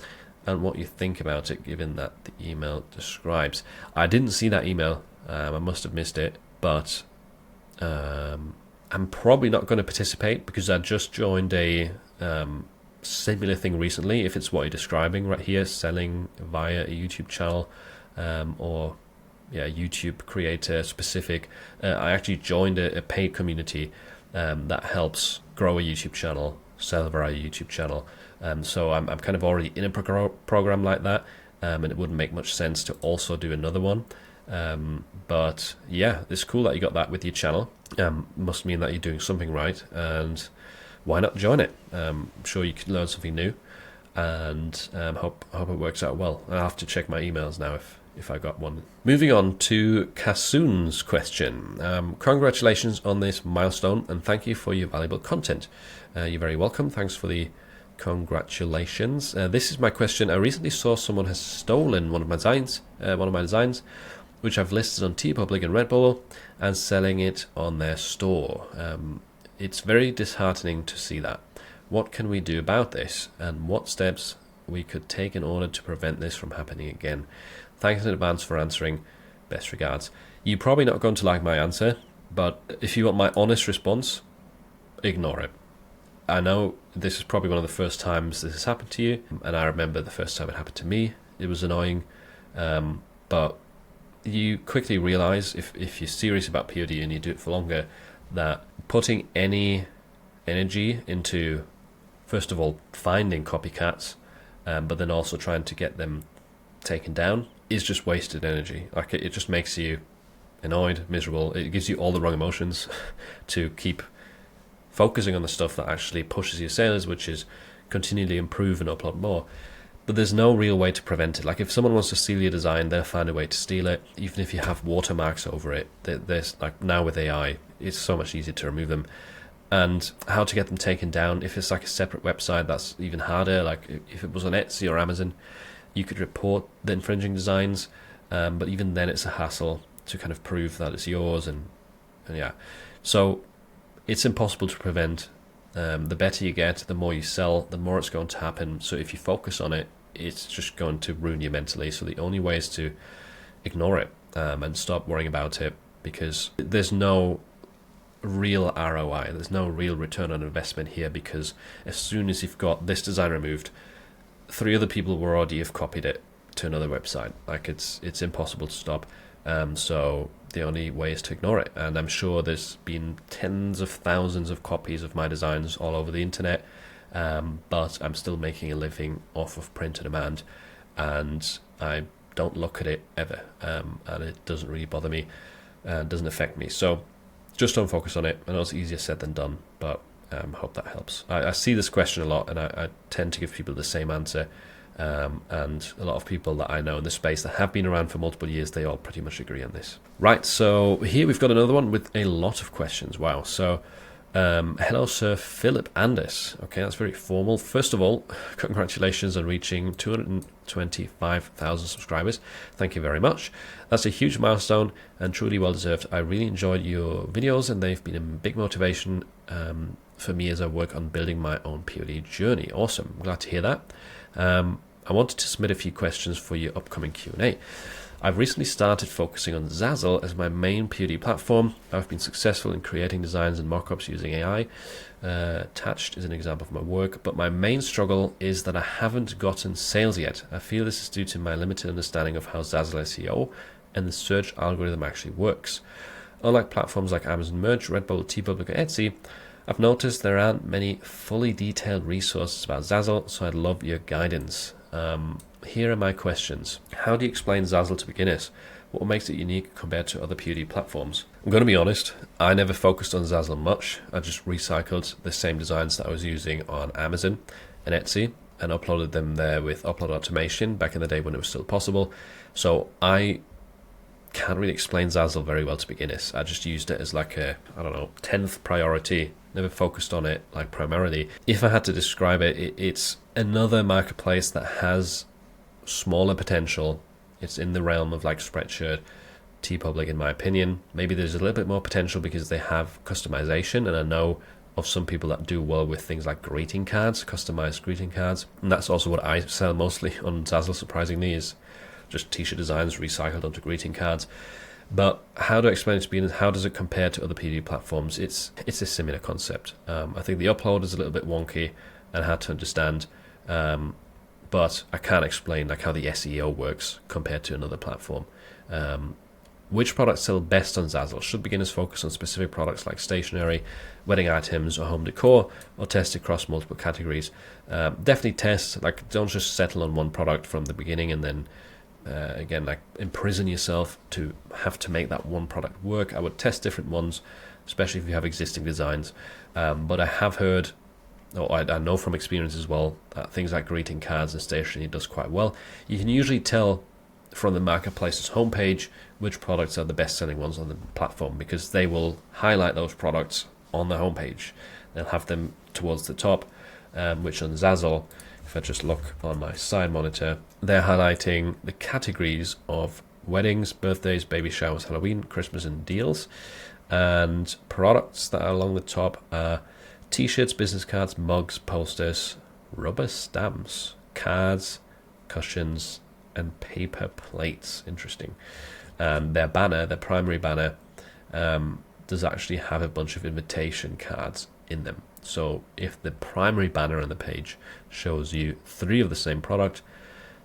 and what you think about it, given that the email describes. I didn't see that email. I must have missed it, but I'm probably not going to participate because I just joined a similar thing recently. If it's what you're describing right here, selling via a YouTube channel, or YouTube creator specific. I actually joined a paid community that helps grow a YouTube channel, sell via a YouTube channel. So I'm kind of already in a program like that, and it wouldn't make much sense to also do another one. But yeah, it's cool that you got that with your channel. Must mean that you're doing something right, and why not join it? I'm sure you can learn something new, and hope it works out well. I'll have to check my emails now if I got one. Moving on to Kasoon's question. Congratulations on this milestone and thank you for your valuable content. You're very welcome. Thanks for the congratulations. This is my question. I recently saw someone has stolen one of my designs, which I've listed on TeePublic and Redbubble and selling it on their store. It's very disheartening to see that. What can we do about this, and what steps we could take in order to prevent this from happening again? Thanks in advance for answering. Best regards. You're probably not going to like my answer, but if you want my honest response, ignore it. I know this is probably one of the first times this has happened to you, and I remember the first time it happened to me. It was annoying, but you quickly realize if you're serious about POD and you do it for longer, that putting any energy into, first of all, finding copycats, but then also trying to get them taken down is just wasted energy. Like it just makes you annoyed, miserable. It gives you all the wrong emotions to keep focusing on the stuff that actually pushes your sales, which is continually improve and upload more. But there's no real way to prevent it. Like if someone wants to steal your design, they'll find a way to steal it. Even if you have watermarks over it, there's like now with AI, it's so much easier to remove them. And how to get them taken down, if it's like a separate website, that's even harder. Like if it was on Etsy or Amazon, you could report the infringing designs, but even then it's a hassle to kind of prove that it's yours, and yeah. So it's impossible to prevent. The better you get, the more you sell, the more it's going to happen. So if you focus on it, it's just going to ruin you mentally. So the only way is to ignore it and stop worrying about it, because there's no real ROI. There's no real return on investment here, because as soon as you've got this design removed, 3 other people will already have copied it to another website. Like it's impossible to stop. So the only way is to ignore it. And I'm sure there's been tens of thousands of copies of my designs all over the internet, but I'm still making a living off of print on demand, and I don't look at it ever, and it doesn't really bother me, and doesn't affect me. So just don't focus on it. I know it's easier said than done, but hope that helps. I see this question a lot, and I tend to give people the same answer. And a lot of people that I know in this space that have been around for multiple years, they all pretty much agree on this. Right, so here we've got another one with a lot of questions. Wow. So hello, Sir Philip Andis. Okay, that's very formal. First of all, congratulations on reaching 225,000 subscribers. Thank you very much. That's a huge milestone and truly well deserved. I really enjoyed your videos, and they've been a big motivation for me as I work on building my own POD journey. Awesome. I'm glad to hear that. I wanted to submit a few questions for your upcoming Q&A. I've recently started focusing on Zazzle as my main POD platform. I've been successful in creating designs and mockups using AI. Attached is an example of my work, but my main struggle is that I haven't gotten sales yet. I feel this is due to my limited understanding of how Zazzle SEO and the search algorithm actually works. Unlike platforms like Amazon Merch, Redbubble, TeePublic, or Etsy, I've noticed there aren't many fully detailed resources about Zazzle, so I'd love your guidance. Here are my questions. How do you explain Zazzle to beginners? What makes it unique compared to other POD platforms? I'm going to be honest, I never focused on Zazzle much. I just recycled the same designs that I was using on Amazon and Etsy and uploaded them there with upload automation back in the day when it was still possible. So I can't really explain Zazzle very well to beginners. I just used it as like a, 10th priority. Never focused on it like primarily. If I had to describe it, it's another marketplace that has smaller potential. It's in the realm of like Spreadshirt, TeePublic in my opinion. Maybe there's a little bit more potential because they have customization, and I know of some people that do well with things like greeting cards, customized greeting cards. And that's also what I sell mostly on Zazzle, surprisingly, is just t-shirt designs recycled onto greeting cards. But how to explain it to beginners? How does it compare to other POD platforms? It's a similar concept. I think the upload is a little bit wonky and hard to understand, but I can't explain like how the SEO works compared to another platform. Which products sell best on Zazzle? Should beginners focus on specific products like stationery, wedding items, or home decor, or test across multiple categories? Definitely test. Like, don't just settle on one product from the beginning and then again, like, imprison yourself to have to make that one product work. I would test different ones, especially if you have existing designs. But I have heard, or I know from experience as well, that things like greeting cards and stationery does quite well. You can usually tell from the marketplace's homepage which products are the best selling ones on the platform, because they will highlight those products on the homepage. They'll have them towards the top, which on Zazzle, if I just look on my side monitor, they're highlighting the categories of weddings, birthdays, baby showers, Halloween, Christmas, and deals. And products that are along the top are t-shirts, business cards, mugs, posters, rubber stamps, cards, cushions, and paper plates. Interesting. And their banner, their primary banner, does actually have a bunch of invitation cards in them. So if the primary banner on the page shows you 3 of the same product,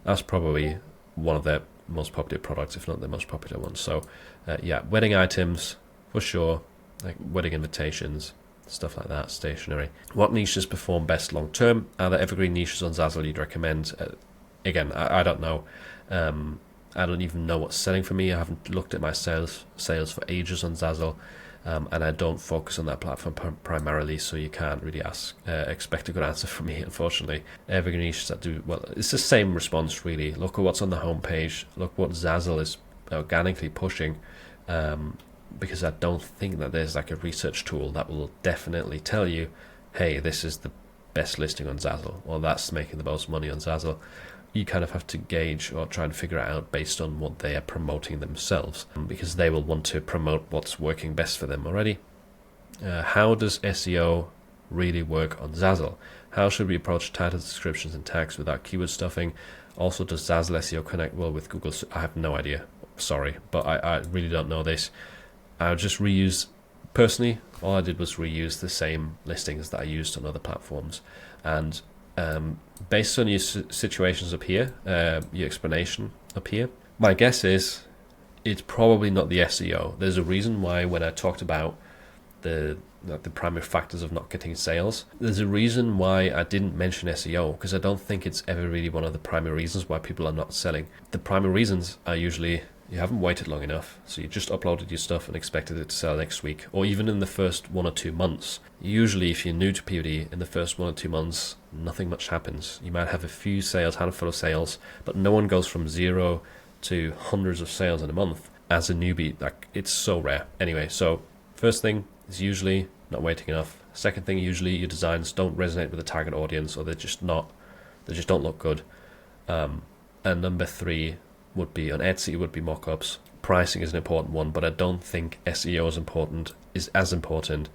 that's probably one of their most popular products, if not the most popular one. So yeah, wedding items for sure, like wedding invitations, stuff like that, stationery. What niches perform best long term? Are there evergreen niches on Zazzle you'd recommend? Again, I don't know. I don't even know what's selling for me. I haven't looked at my sales for ages on Zazzle, and I don't focus on that platform primarily, so you can't really expect a good answer from me, unfortunately. Evergreen niches that do well, it's the same response really. Look at what's on the homepage. Look what Zazzle is organically pushing, because I don't think that there's like a research tool that will definitely tell you, hey, this is the best listing on Zazzle, or that's making the most money on Zazzle. You kind of have to gauge or try and figure it out based on what they are promoting themselves, because they will want to promote what's working best for them already. How does SEO really work on Zazzle? How should we approach title descriptions and tags without keyword stuffing? Also, does Zazzle SEO connect well with Google? I have no idea. Sorry, but I really don't know this. I would just reuse, personally, all I did was reuse the same listings that I used on other platforms. And based on your situations up here, your explanation up here, my guess is it's probably not the SEO. There's a reason why when I talked about the primary factors of not getting sales, there's a reason why I didn't mention SEO, because I don't think it's ever really one of the primary reasons why people are not selling. The primary reasons are usually you haven't waited long enough, so you just uploaded your stuff and expected it to sell next week, or even in the first 1 or 2 months. Usually if you're new to POD, in the first 1 or 2 months, nothing much happens. You might have a few sales, handful of sales, but no one goes from 0 to hundreds of sales in a month as a newbie. Like, it's so rare. Anyway, so first thing is usually not waiting enough. Second thing, usually your designs don't resonate with the target audience, or they just don't look good. And number 3 would be on Etsy, would be mockups. Pricing is an important one, but I don't think SEO is as important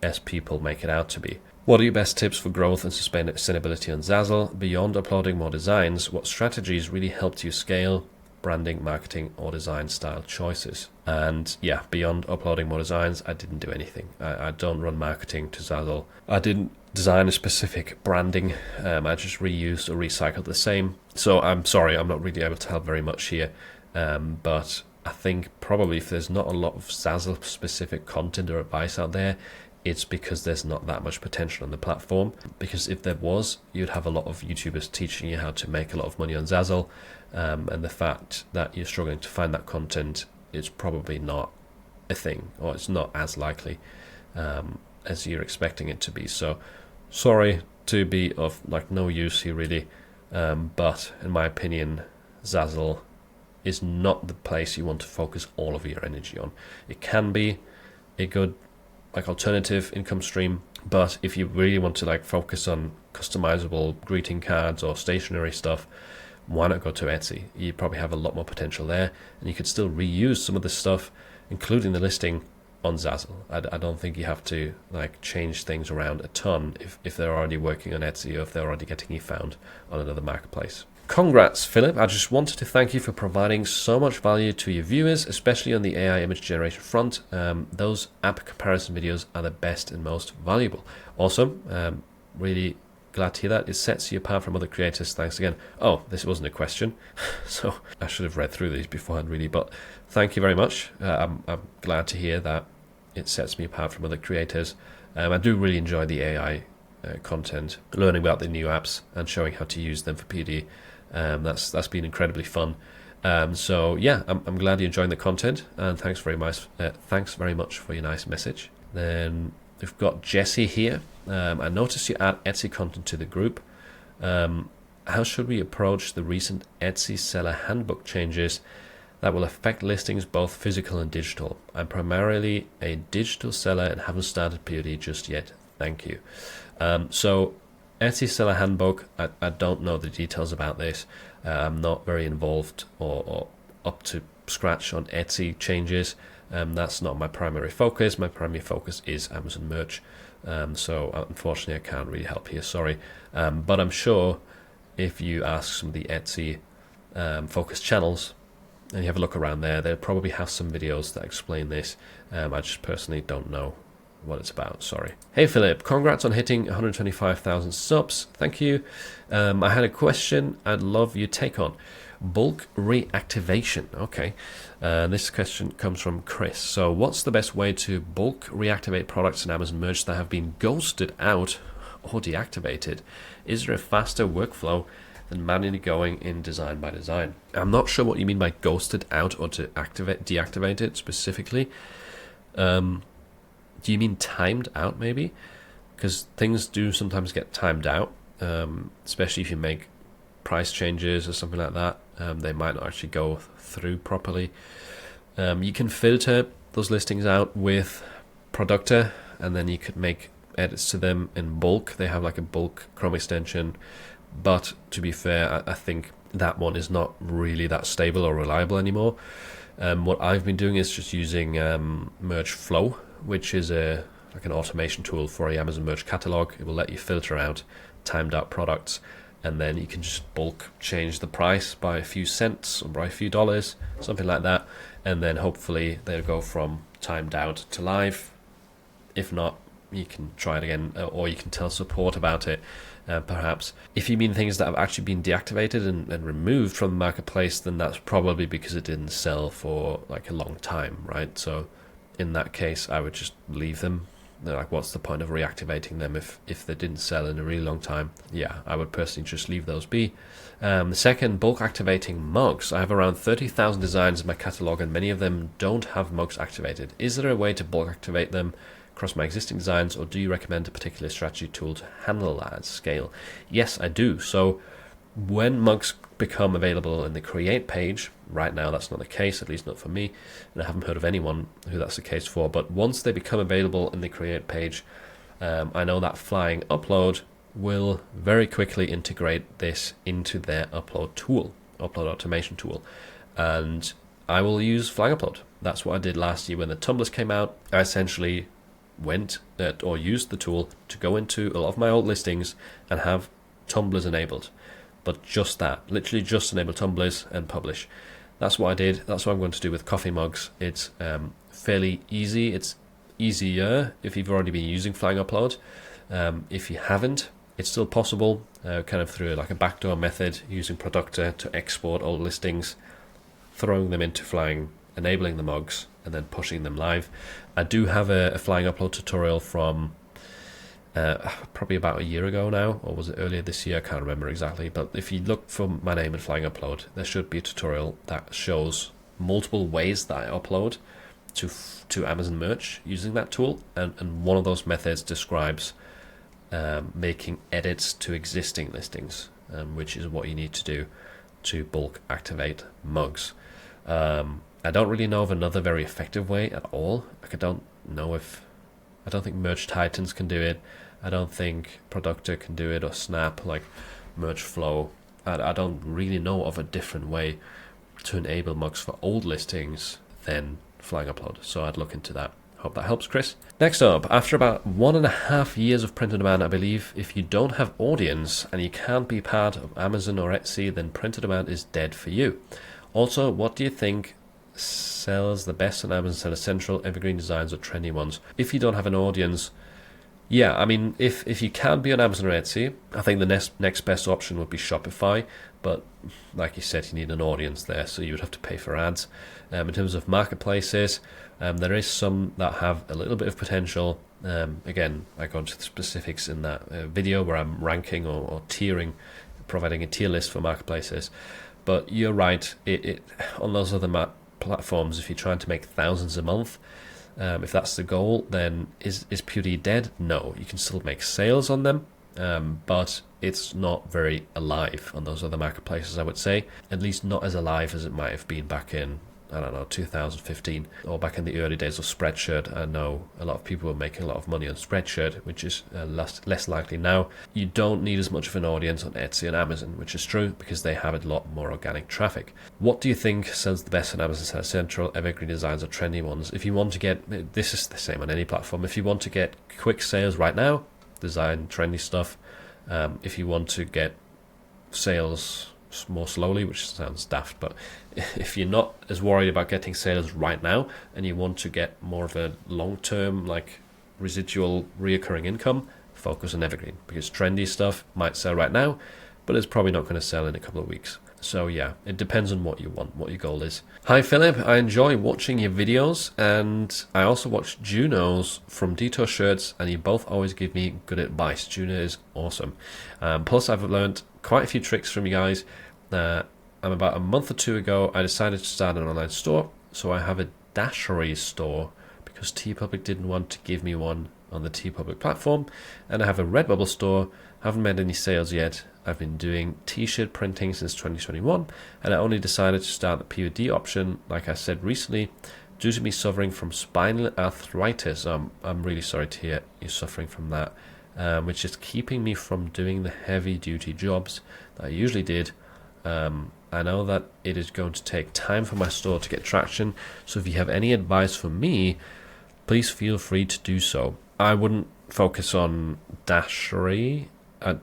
as people make it out to be. What are your best tips for growth and sustainability on Zazzle? Beyond uploading more designs, what strategies really helped you scale branding, marketing, or design style choices? And yeah, beyond uploading more designs, I didn't do anything. I don't run marketing to Zazzle. I didn't design a specific branding. I just reused or recycled the same. So I'm sorry, I'm not really able to help very much here. But I think probably if there's not a lot of Zazzle specific content or advice out there, it's because there's not that much potential on the platform. Because if there was, you'd have a lot of YouTubers teaching you how to make a lot of money on Zazzle. And the fact that you're struggling to find that content is probably not a thing, or it's not as likely as you're expecting it to be. So sorry to be of like no use here really, but in my opinion, Zazzle is not the place you want to focus all of your energy on. It can be a good like alternative income stream, but if you really want to like focus on customizable greeting cards or stationery stuff, why not go to Etsy? You probably have a lot more potential there, and you could still reuse some of the stuff, including the listing, on Zazzle. I don't think you have to like change things around a ton if they're already working on Etsy, or if they're already getting you found on another marketplace. Congrats, Philip. I just wanted to thank you for providing so much value to your viewers, especially on the AI image generation front. Those app comparison videos are the best and most valuable. Awesome. Really glad to hear that. It sets you apart from other creators. Thanks again. Oh, this wasn't a question, so I should have read through these beforehand really, but thank you very much. I'm glad to hear that it sets me apart from other creators. I do really enjoy the AI content, learning about the new apps and showing how to use them for PD. That's been incredibly fun. So yeah, I'm glad you're enjoying the content, and thanks very much for your nice message. Then we've got Jesse here. I noticed you add Etsy content to the group. how should we approach the recent Etsy seller handbook changes that will affect listings both physical and digital? I'm primarily a digital seller and haven't started POD just yet. Thank you. So Etsy seller handbook, I don't know the details about this. I'm not very involved or up to scratch on Etsy changes. That's not my primary focus. My primary focus is Amazon merch. So unfortunately I can't really help here, sorry. But I'm sure if you ask some of the Etsy focused channels and you have a look around there, they'll probably have some videos that explain this. I just personally don't know what it's about, sorry. Hey Philip, congrats on hitting 125,000 subs. Thank you. I had a question I'd love your take on. Bulk reactivation. Okay. This question comes from Chris. So what's the best way to bulk reactivate products in Amazon merch that have been ghosted out or deactivated? Is there a faster workflow than manually going in design by design? I'm not sure what you mean by ghosted out or to deactivate it specifically. Do you mean timed out maybe? Because things do sometimes get timed out, especially if you make price changes or something like that. They might not actually go through properly. You can filter those listings out with Productor, and then you could make edits to them in bulk. They have like a bulk Chrome extension, but to be fair, I think that one is not really that stable or reliable anymore. What I've been doing is just using Merch Flow, which is like an automation tool for a Amazon merch catalog. It will let you filter out timed out products, and then you can just bulk change the price by a few cents or by a few dollars, something like that, and then hopefully they'll go from timed out to live. If not, you can try it again, or you can tell support about it, perhaps. If you mean things that have actually been deactivated and removed from the marketplace, then that's probably because it didn't sell for like a long time, right? So in that case, I would just leave them. Like, what's the point of reactivating them if they didn't sell in a really long time? Yeah, I would personally just leave those be. The second, bulk activating mugs. I have around 30,000 designs in my catalog, and many of them don't have mugs activated. Is there a way to bulk activate them across my existing designs, or do you recommend a particular strategy tool to handle that at scale? Yes, I do. So when mugs become available in the create page, right now that's not the case, at least not for me, and I haven't heard of anyone who that's the case for, but once they become available in the create page, I know that Flying Upload will very quickly integrate this into their upload automation tool, and I will use Flying Upload. That's what I did last year when the tumblers came out. I essentially went or used the tool to go into a lot of my old listings and have tumblers enabled. But just that, literally just enable tumblers and publish. That's what I did. That's what I'm going to do with coffee mugs. It's fairly easy. It's easier if you've already been using Flying Upload. If you haven't, it's still possible, kind of through like a backdoor method using Productor to export old listings, throwing them into Flying, enabling the mugs, and then pushing them live. I do have a Flying Upload tutorial from probably about a year ago now, or was it earlier this year? I can't remember exactly, but if you look for my name in Flying Upload, there should be a tutorial that shows multiple ways that I upload to Amazon merch using that tool, and one of those methods describes making edits to existing listings, which is what you need to do to bulk activate mugs. I don't really know of another very effective way at all. Like, I don't think Merch Titans can do it. I don't think Productor can do it, or Snap, like Merch Flow. I don't really know of a different way to enable mugs for old listings than Flying Upload. So I'd look into that. Hope that helps, Chris. Next up, after about 1.5 years of print on demand, I believe if you don't have audience and you can't be part of Amazon or Etsy, then print on demand is dead for you. Also, what do you think sells the best on Amazon Seller Central, evergreen designs or trendy ones? If you don't have an audience, yeah, I mean, if you can be on Amazon or Etsy, I think the next best option would be Shopify, but like you said, you need an audience there, so you would have to pay for ads. In terms of marketplaces, there is some that have a little bit of potential. Again, I go into the specifics in that video where I'm ranking or tiering, providing a tier list for marketplaces. But you're right, it on those other platforms, if you're trying to make thousands a month, if that's the goal, then is POD dead? No, you can still make sales on them. but it's not very alive on those other marketplaces, I would say. At least not as alive as it might have been back in, I don't know, 2015 or back in the early days of Spreadshirt. I know a lot of people were making a lot of money on Spreadshirt, which is less likely now. You don't need as much of an audience on Etsy and Amazon, which is true because they have a lot more organic traffic. What do you think sells the best on Amazon Seller Central, evergreen designs or trendy ones? If you want to get, this is the same on any platform, if you want to get quick sales right now, design trendy stuff. If you want to get sales more slowly, which sounds daft, but if you're not as worried about getting sales right now and you want to get more of a long-term, like residual reoccurring income, focus on evergreen, because trendy stuff might sell right now, but it's probably not going to sell in a couple of weeks. So yeah, it depends on what you want, what your goal is. Hi Philip, I enjoy watching your videos, and I also watch Juno's from Detour Shirts, and you both always give me good advice. Juno is awesome. Plus I've learned quite a few tricks from you guys. About a month or two ago, I decided to start an online store. So I have a Dashery store because TeePublic didn't want to give me one on the TeePublic platform. And I have a Redbubble store. Haven't made any sales yet. I've been doing t-shirt printing since 2021, and I only decided to start the POD option, like I said recently, due to me suffering from spinal arthritis. I'm really sorry to hear you're suffering from that, which is keeping me from doing the heavy-duty jobs that I usually did. I know that it is going to take time for my store to get traction, so if you have any advice for me, please feel free to do so. I wouldn't focus on Dashery. I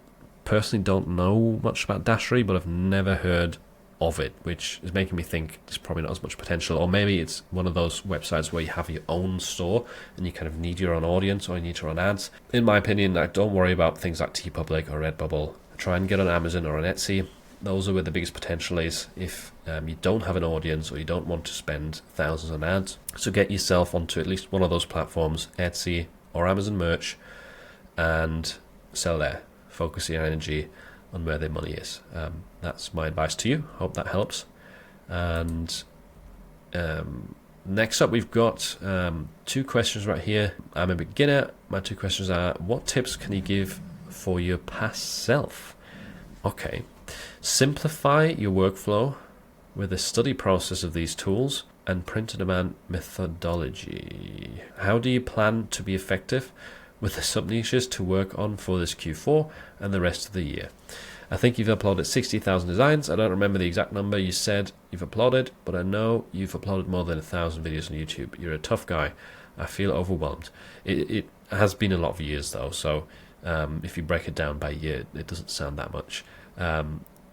personally don't know much about Dashery, but I've never heard of it, which is making me think there's probably not as much potential. Or maybe it's one of those websites where you have your own store and you kind of need your own audience or you need your own ads. In my opinion, don't worry about things like TeePublic or Redbubble. Try and get on Amazon or on Etsy. Those are where the biggest potential is if you don't have an audience or you don't want to spend thousands on ads. So get yourself onto at least one of those platforms, Etsy or Amazon Merch, and sell there. Focus your energy on where their money is. That's my advice to you. Hope that helps. And next up, we've got two questions right here. I'm a beginner. My two questions are, what tips can you give for your past self? Okay. Simplify your workflow with a study process of these tools and print-on-demand methodology. How do you plan to be effective with the sub-niches to work on for this Q4 and the rest of the year? I think you've uploaded 60,000 designs. I don't remember the exact number you said you've uploaded, but I know you've uploaded more than 1,000 videos on YouTube. You're a tough guy. I feel overwhelmed. It has been a lot of years though, so if you break it down by year, it doesn't sound that much.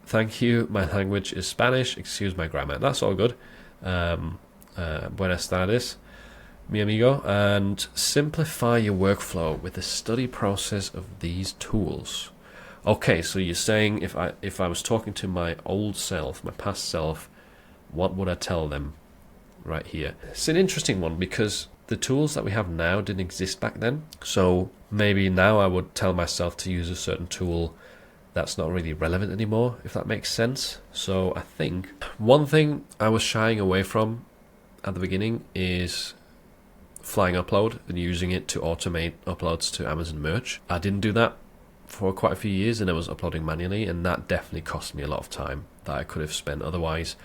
Thank you. My language is Spanish. Excuse my grammar. That's all good. Buenas tardes, mi amigo. And simplify your workflow with the study process of these tools. Okay, so you're saying if I was talking to my old self, my past self, what would I tell them right here? It's an interesting one because the tools that we have now didn't exist back then. So maybe now I would tell myself to use a certain tool that's not really relevant anymore, if that makes sense. So I think one thing I was shying away from at the beginning is Flying Upload and using it to automate uploads to Amazon Merch. I didn't do that for quite a few years, and I was uploading manually, and that definitely cost me a lot of time that I could have spent otherwise.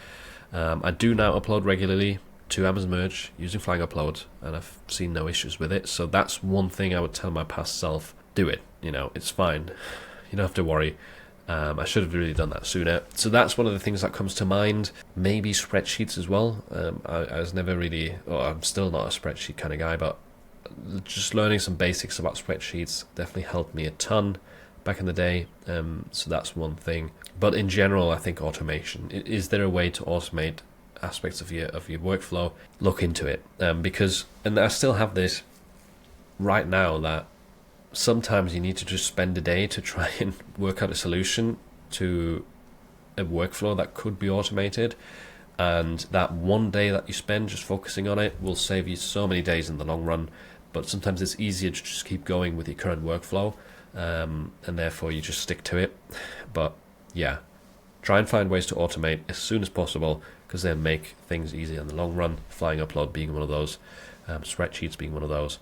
I do now upload regularly to Amazon Merch using Flying Upload, and I've seen no issues with it. So that's one thing I would tell my past self: do it. It's fine. You don't have to worry. I should have really done that sooner. So that's one of the things that comes to mind. Maybe spreadsheets as well. I was never really, or I'm still not a spreadsheet kind of guy, but just learning some basics about spreadsheets definitely helped me a ton back in the day. So that's one thing. But in general, I think automation. Is there a way to automate aspects of your workflow? Look into it. Because I still have this right now that sometimes you need to just spend a day to try and work out a solution to a workflow that could be automated, and that one day that you spend just focusing on it will save you so many days in the long run. But sometimes it's easier to just keep going with your current workflow, and therefore you just stick to it. But yeah, try and find ways to automate as soon as possible, because they'll make things easier in the long run. Flying Upload being one of those, spreadsheets being one of those.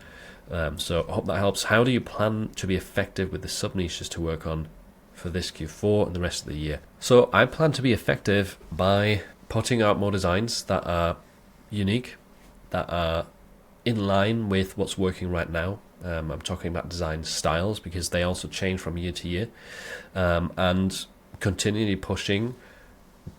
So I hope that helps. How do you plan to be effective with the sub-niches to work on for this Q4 and the rest of the year? So I plan to be effective by putting out more designs that are unique, that are in line with what's working right now. I'm talking about design styles because they also change from year to year, and continually pushing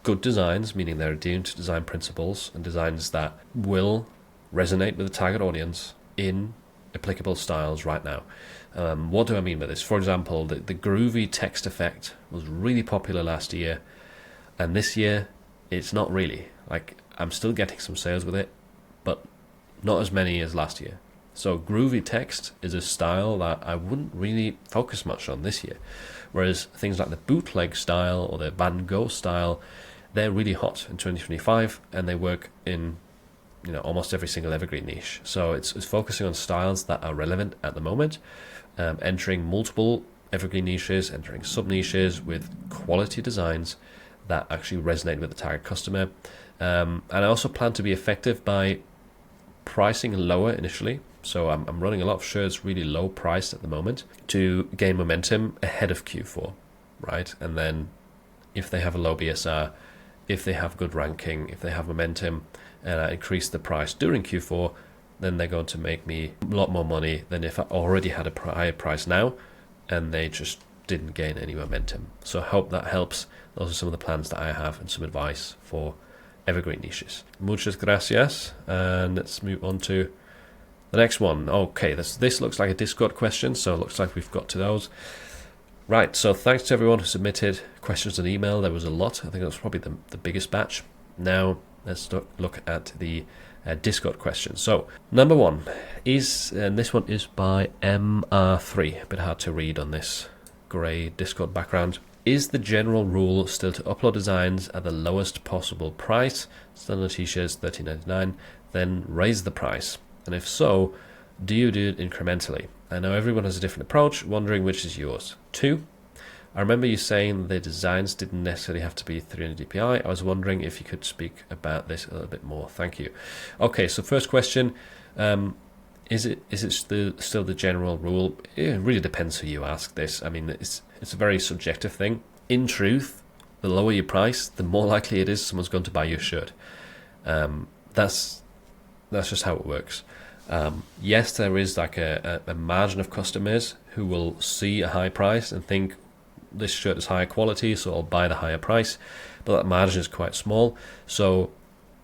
good designs, meaning they're adhering to design principles and designs that will resonate with the target audience in applicable styles right now. What do I mean by this? For example, the groovy text effect was really popular last year, and this year it's not really. Like, I'm still getting some sales with it, but not as many as last year. So groovy text is a style that I wouldn't really focus much on this year. Whereas things like the bootleg style or the Van Gogh style, they're really hot in 2025, and they work in almost every single evergreen niche. So it's focusing on styles that are relevant at the moment, entering multiple evergreen niches, entering sub-niches with quality designs that actually resonate with the target customer. And I also plan to be effective by pricing lower initially. So I'm running a lot of shirts really low priced at the moment to gain momentum ahead of Q4, right? And then if they have a low BSR, if they have good ranking, if they have momentum, and I increase the price during Q4, then they're going to make me a lot more money than if I already had a higher price now and they just didn't gain any momentum. So I hope that helps. Those are some of the plans that I have and some advice for evergreen niches. Muchas gracias. And let's move on to the next one. Okay, this looks like a Discord question, so it looks like we've got to those. Right, so thanks to everyone who submitted questions and email. There was a lot. I think that was probably the biggest batch. Now let's look at the Discord questions. So number one and this one is by MR3. A bit hard to read on this grey Discord background. Is the general rule still to upload designs at the lowest possible price, standard t-shirts $13.99, then raise the price? And if so, do you do it incrementally? I know everyone has a different approach, wondering which is yours. 2, I remember you saying the designs didn't necessarily have to be 300 DPI. I was wondering if you could speak about this a little bit more. Thank you. Okay, so first question, is it still the general rule? It really depends who you ask this. I mean, it's a very subjective thing. In truth, the lower your price, the more likely it is someone's going to buy your shirt. That's just how it works. Yes, there is like a margin of customers who will see a high price and think this shirt is higher quality, so I'll buy the higher price, but that margin is quite small. So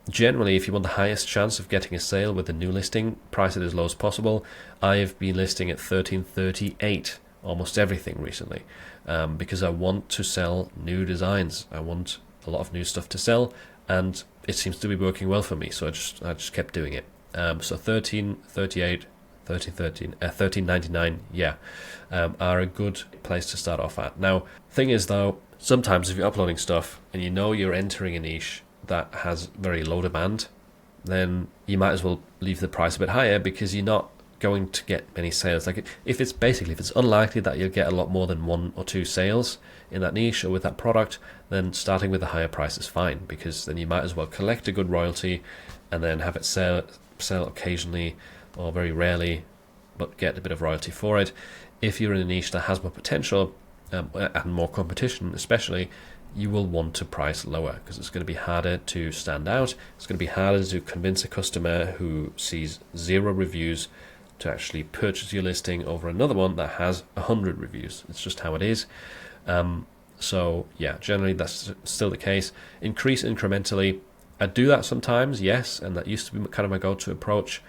generally, if you want the highest chance of getting a sale with a new listing, price it as low as possible. I've been listing at $13.38 almost everything recently, because I want to sell new designs. I want a lot of new stuff to sell, and it seems to be working well for me, so I just kept doing it. So $13.38, $13.99, yeah, are a good place to start off at. Now, thing is though, sometimes if you're uploading stuff and you know you're entering a niche that has very low demand, then you might as well leave the price a bit higher because you're not going to get many sales. Like if it's unlikely that you'll get a lot more than 1 or 2 sales in that niche or with that product, then starting with a higher price is fine, because then you might as well collect a good royalty and then have it sell occasionally or very rarely, but get a bit of royalty for it. If you're in a niche that has more potential and more competition especially, you will want to price lower because it's going to be harder to stand out. It's going to be harder to convince a customer who sees 0 reviews to actually purchase your listing over another one that has 100 reviews. It's just how it is. So yeah, generally that's still the case. Increase incrementally. I do that sometimes, yes, and that used to be kind of my go-to approach.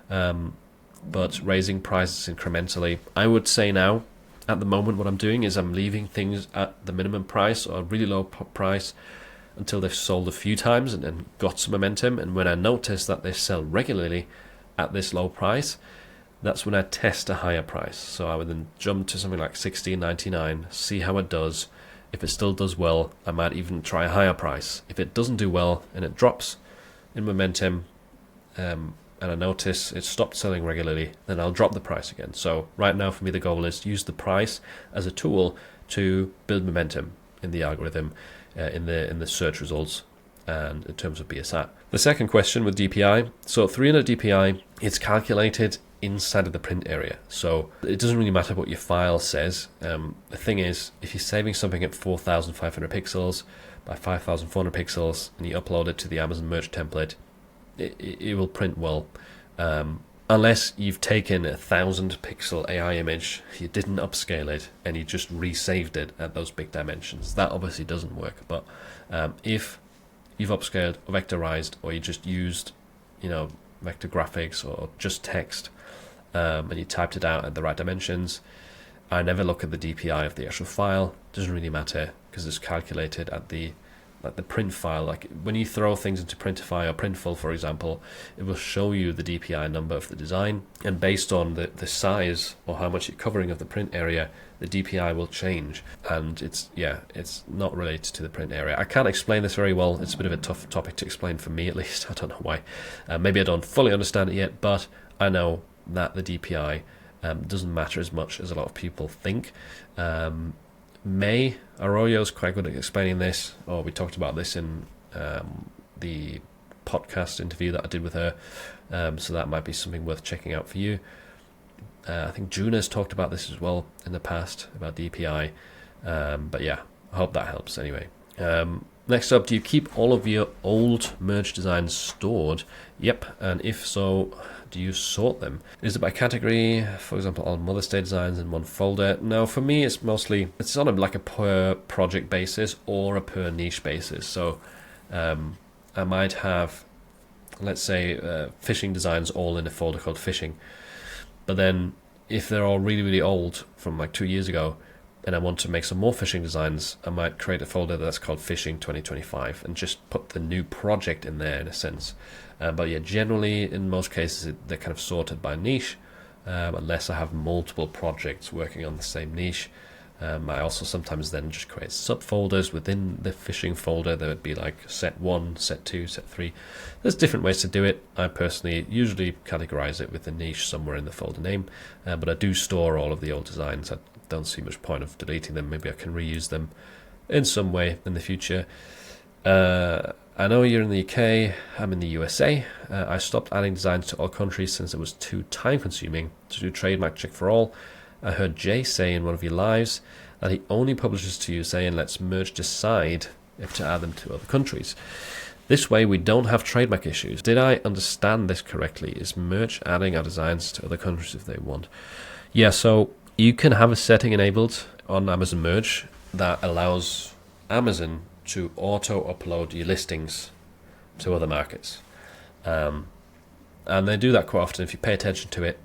But raising prices incrementally, I would say now, at the moment, what I'm doing is I'm leaving things at the minimum price or a really low price until they've sold a few times and got some momentum. And when I notice that they sell regularly at this low price, that's when I test a higher price. So I would then jump to something like $16.99, see how it does. If it still does well, I might even try a higher price. If it doesn't do well and it drops in momentum, and I notice it stopped selling regularly, then I'll drop the price again. So right now for me the goal is to use the price as a tool to build momentum in the algorithm, in the search results, and in terms of BSR. The second question with DPI, so 300 DPI, it's calculated inside of the print area. So it doesn't really matter what your file says. The thing is, if you're saving something at 4,500 pixels by 5,400 pixels and you upload it to the Amazon merge template, it will print well. Unless you've taken a 1,000 pixel AI image, you didn't upscale it, and you just resaved it at those big dimensions. That obviously doesn't work. But if you've upscaled or vectorized, or you just used, vector graphics or just text, and you typed it out at the right dimensions, I never look at the DPI of the actual file. It doesn't really matter because it's calculated at the print file. Like when you throw things into Printify or Printful, for example, it will show you the DPI number of the design, and based on the size or how much you're covering of the print area, the DPI will change. And it's not related to the print area. I can't explain this very well. It's a bit of a tough topic to explain for me, at least. I don't know why. Maybe I don't fully understand it yet, but I know that the DPI doesn't matter as much as a lot of people think. May Arroyo is quite good at explaining this, or we talked about this in the podcast interview that I did with her, so that might be something worth checking out for you. I think June has talked about this as well in the past, about DPI, but yeah, I hope that helps anyway. Next up, do you keep all of your old merge designs stored? Yep, and if so, do you sort them? Is it by category? For example, all Mother's Day designs in one folder? No, for me, it's on a per project basis or a per niche basis. So I might have, let's say, fishing designs all in a folder called fishing. But then if they're all really, really old from like 2 years ago, and I want to make some more fishing designs, I might create a folder that's called Fishing 2025 and just put the new project in there in a sense. But yeah, generally in most cases they're kind of sorted by niche, unless I have multiple projects working on the same niche. I also sometimes then just create subfolders within the fishing folder. There would be like set 1, set 2, set 3. There's different ways to do it. I personally usually categorize it with the niche somewhere in the folder name, but I do store all of the old designs. I don't see much point of deleting them. Maybe I can reuse them in some way in the future. I know you're in the UK, I'm in the USA. I stopped adding designs to all countries since it was too time consuming to do trademark check for all. I heard Jay say in one of your lives that he only publishes to USA and lets Merge decide if to add them to other countries. This way we don't have trademark issues. Did I understand this correctly? Is Merge adding our designs to other countries if they want? Yeah, so you can have a setting enabled on Amazon Merge that allows Amazon to auto-upload your listings to other markets. And they do that quite often if you pay attention to it.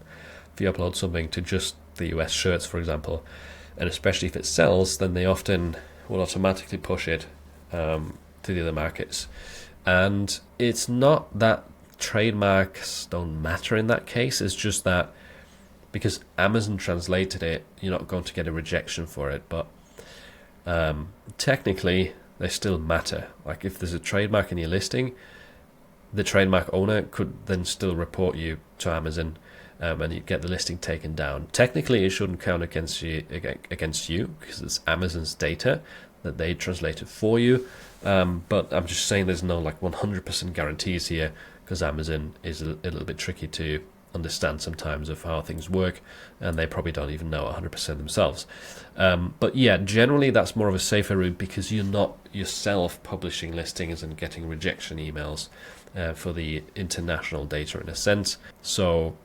If you upload something to just the US shirts, for example, and especially if it sells, then they often will automatically push it to the other markets. And it's not that trademarks don't matter in that case, it's just that because Amazon translated it, you're not going to get a rejection for it, but technically they still matter. Like if there's a trademark in your listing, the trademark owner could then still report you to Amazon, and you get the listing taken down. Technically, it shouldn't count against you because it's Amazon's data that they translated for you. But I'm just saying there's no like 100% guarantees here because Amazon is a little bit tricky to understand sometimes of how things work, and they probably don't even know 100% themselves. But yeah, generally that's more of a safer route because you're not yourself publishing listings and getting rejection emails for the international data in a sense. So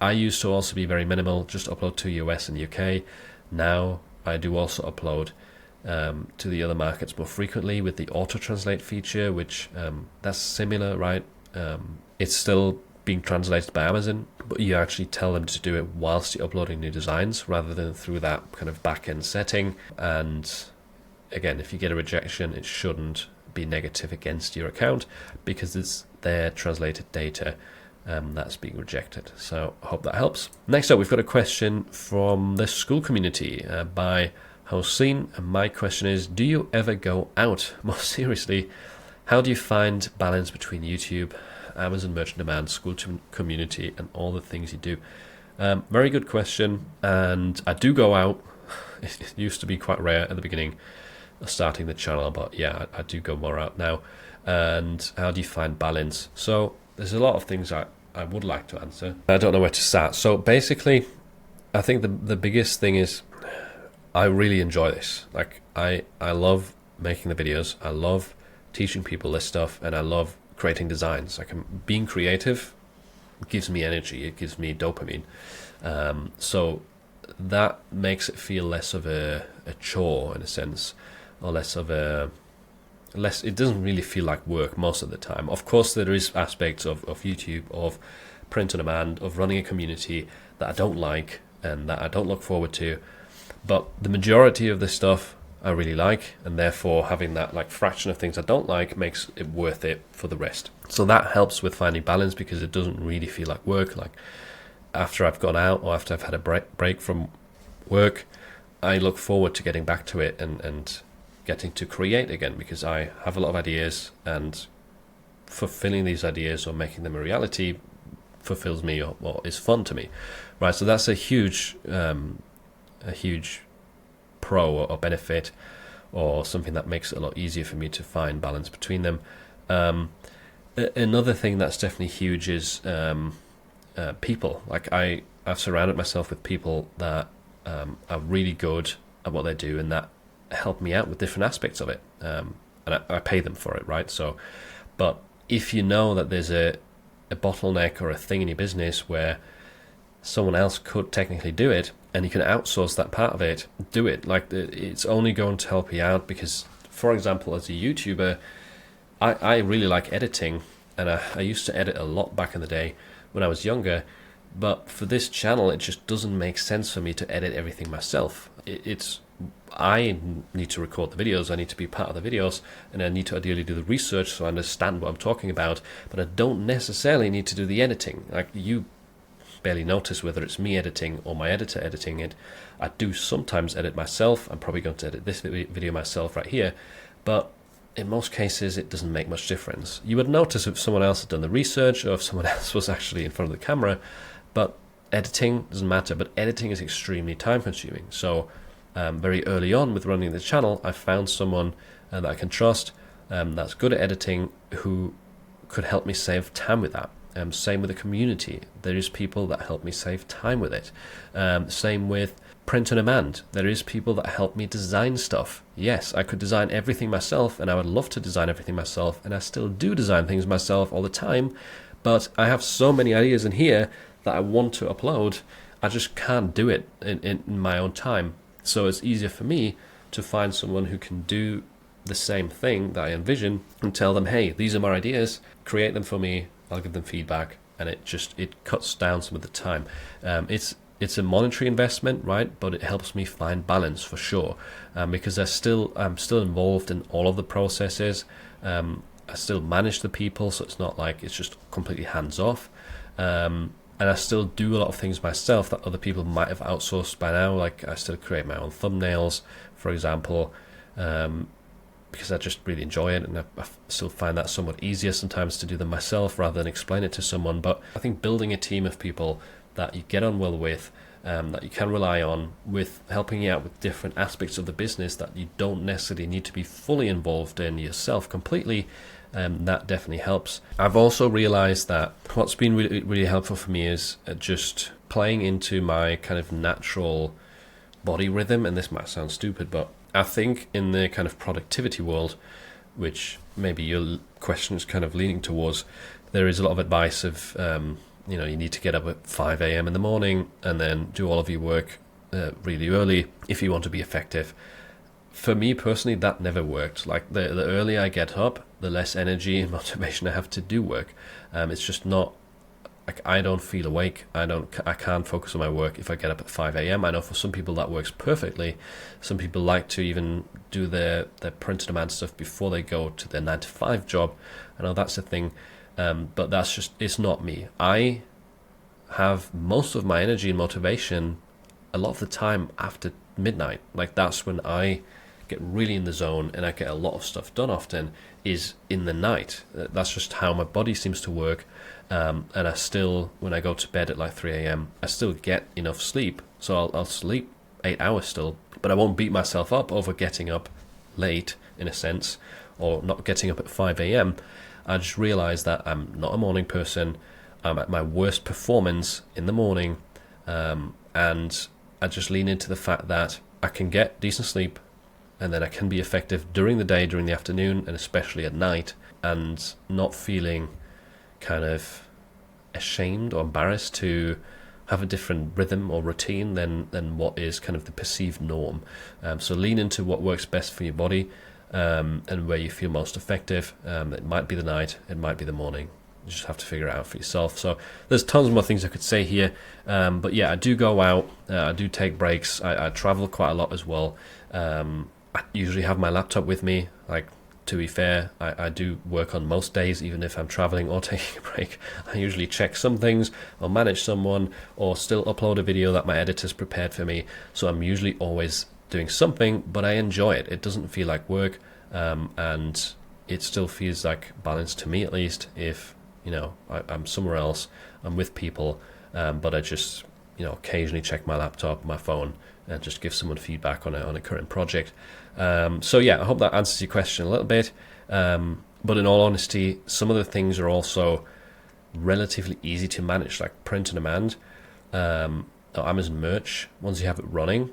I used to also be very minimal, just upload to US and UK. Now I do also upload to the other markets more frequently with the auto-translate feature, which that's similar, right? It's still being translated by Amazon, but you actually tell them to do it whilst you're uploading new designs rather than through that kind of back-end setting. And again, if you get a rejection, it shouldn't be negative against your account because it's their translated data that's being rejected. So I hope that helps. Next up, we've got a question from the school community by Hossein, and my question is, do you ever go out? More seriously, how do you find balance between YouTube, Amazon Merchant Demand, school community, and all the things you do? Very good question, and I do go out. It used to be quite rare at the beginning of starting the channel, but yeah, I do go more out now. And how do you find balance? So there's a lot of things I would like to answer. I don't know where to start. So basically, I think the biggest thing is I really enjoy this. Like I love making the videos. I love teaching people this stuff, and I love creating designs. Like being creative gives me energy. It gives me dopamine. So that makes it feel less of a chore in a sense, or less. It doesn't really feel like work most of the time. Of course, there is aspects of YouTube, of print on demand, of running a community that I don't like and that I don't look forward to. But the majority of this stuff I really like, and therefore having that like fraction of things I don't like makes it worth it for the rest. So that helps with finding balance, because it doesn't really feel like work. Like after I've gone out or after I've had a break from work, I look forward to getting back to it and getting to create again, because I have a lot of ideas, and fulfilling these ideas or making them a reality fulfills me, or is fun to me, right? So that's a huge pro or benefit, or something that makes it a lot easier for me to find balance between them. Another thing that's definitely huge is people. Like I've surrounded myself with people that are really good at what they do, and that help me out with different aspects of it, and I pay them for it, right? So, but if you know that there's a bottleneck or a thing in your business where someone else could technically do it, and you can outsource that part of it, do it. Like it's only going to help you out, because, for example, as a YouTuber, I really like editing, and I used to edit a lot back in the day when I was younger. But for this channel, it just doesn't make sense for me to edit everything myself. I need to record the videos, I need to be part of the videos, and I need to ideally do the research so I understand what I'm talking about, but I don't necessarily need to do the editing. Like, you barely notice whether it's me editing or my editor editing it. I do sometimes edit myself. I'm probably going to edit this video myself right here, but in most cases it doesn't make much difference. You would notice if someone else had done the research, or if someone else was actually in front of the camera, but editing doesn't matter. But editing is extremely time consuming. So very early on with running the channel, I found someone that I can trust, that's good at editing, who could help me save time with that. Same with the community. There is people that help me save time with it. Same with print on demand. There is people that help me design stuff. Yes, I could design everything myself, and I would love to design everything myself, and I still do design things myself all the time, but I have so many ideas in here that I want to upload, I just can't do it in my own time. So it's easier for me to find someone who can do the same thing that I envision, and tell them, hey, these are my ideas, create them for me, I'll give them feedback, and it cuts down some of the time. It's a monetary investment, right? But it helps me find balance for sure, because I'm still involved in all of the processes. I still manage the people, so it's not like it's just completely hands off. And I still do a lot of things myself that other people might have outsourced by now. Like I still create my own thumbnails, for example, because I just really enjoy it, and I still find that somewhat easier sometimes to do them myself rather than explain it to someone. But I think building a team of people that you get on well with, that you can rely on, with helping you out with different aspects of the business that you don't necessarily need to be fully involved in yourself completely, that definitely helps. I've also realized that what's been really, really helpful for me is just playing into my kind of natural body rhythm. And this might sound stupid, but I think in the kind of productivity world, which maybe your question is kind of leaning towards, there is a lot of advice of, you need to get up at 5 a.m. in the morning and then do all of your work really early if you want to be effective. For me personally, that never worked. Like the earlier I get up, the less energy and motivation I have to do work. It's just not, like, I don't feel awake. I can't focus on my work if I get up at 5 a.m. I know for some people that works perfectly. Some people like to even do their print on demand stuff before they go to their 9-to-5 job. I know that's a thing, but that's just, it's not me. I have most of my energy and motivation a lot of the time after midnight. Like that's when I get really in the zone and I get a lot of stuff done often, is in the night. That's just how my body seems to work. And I still, when I go to bed at like 3 a.m., I still get enough sleep. So I'll sleep 8 hours still, but I won't beat myself up over getting up late, in a sense, or not getting up at 5 a.m. I just realize that I'm not a morning person. I'm at my worst performance in the morning, and I just lean into the fact that I can get decent sleep, and then I can be effective during the day, during the afternoon, and especially at night, and not feeling kind of ashamed or embarrassed to have a different rhythm or routine than what is kind of the perceived norm. So lean into what works best for your body, and where you feel most effective. It might be the night, it might be the morning. You just have to figure it out for yourself. So there's tons more things I could say here, but yeah, I do go out, I do take breaks, I travel quite a lot as well. I usually have my laptop with me. Like, to be fair, I do work on most days, even if I'm traveling or taking a break. I usually check some things, or manage someone, or still upload a video that my editor's prepared for me. So I'm usually always doing something, but I enjoy it. It doesn't feel like work, and it still feels like balance to me, at least, if I'm somewhere else, I'm with people, but I just occasionally check my laptop, my phone, and just give someone feedback on a current project. So yeah, I hope that answers your question a little bit. But in all honesty, some of the things are also relatively easy to manage, like print on demand, or Amazon merch. Once you have it running,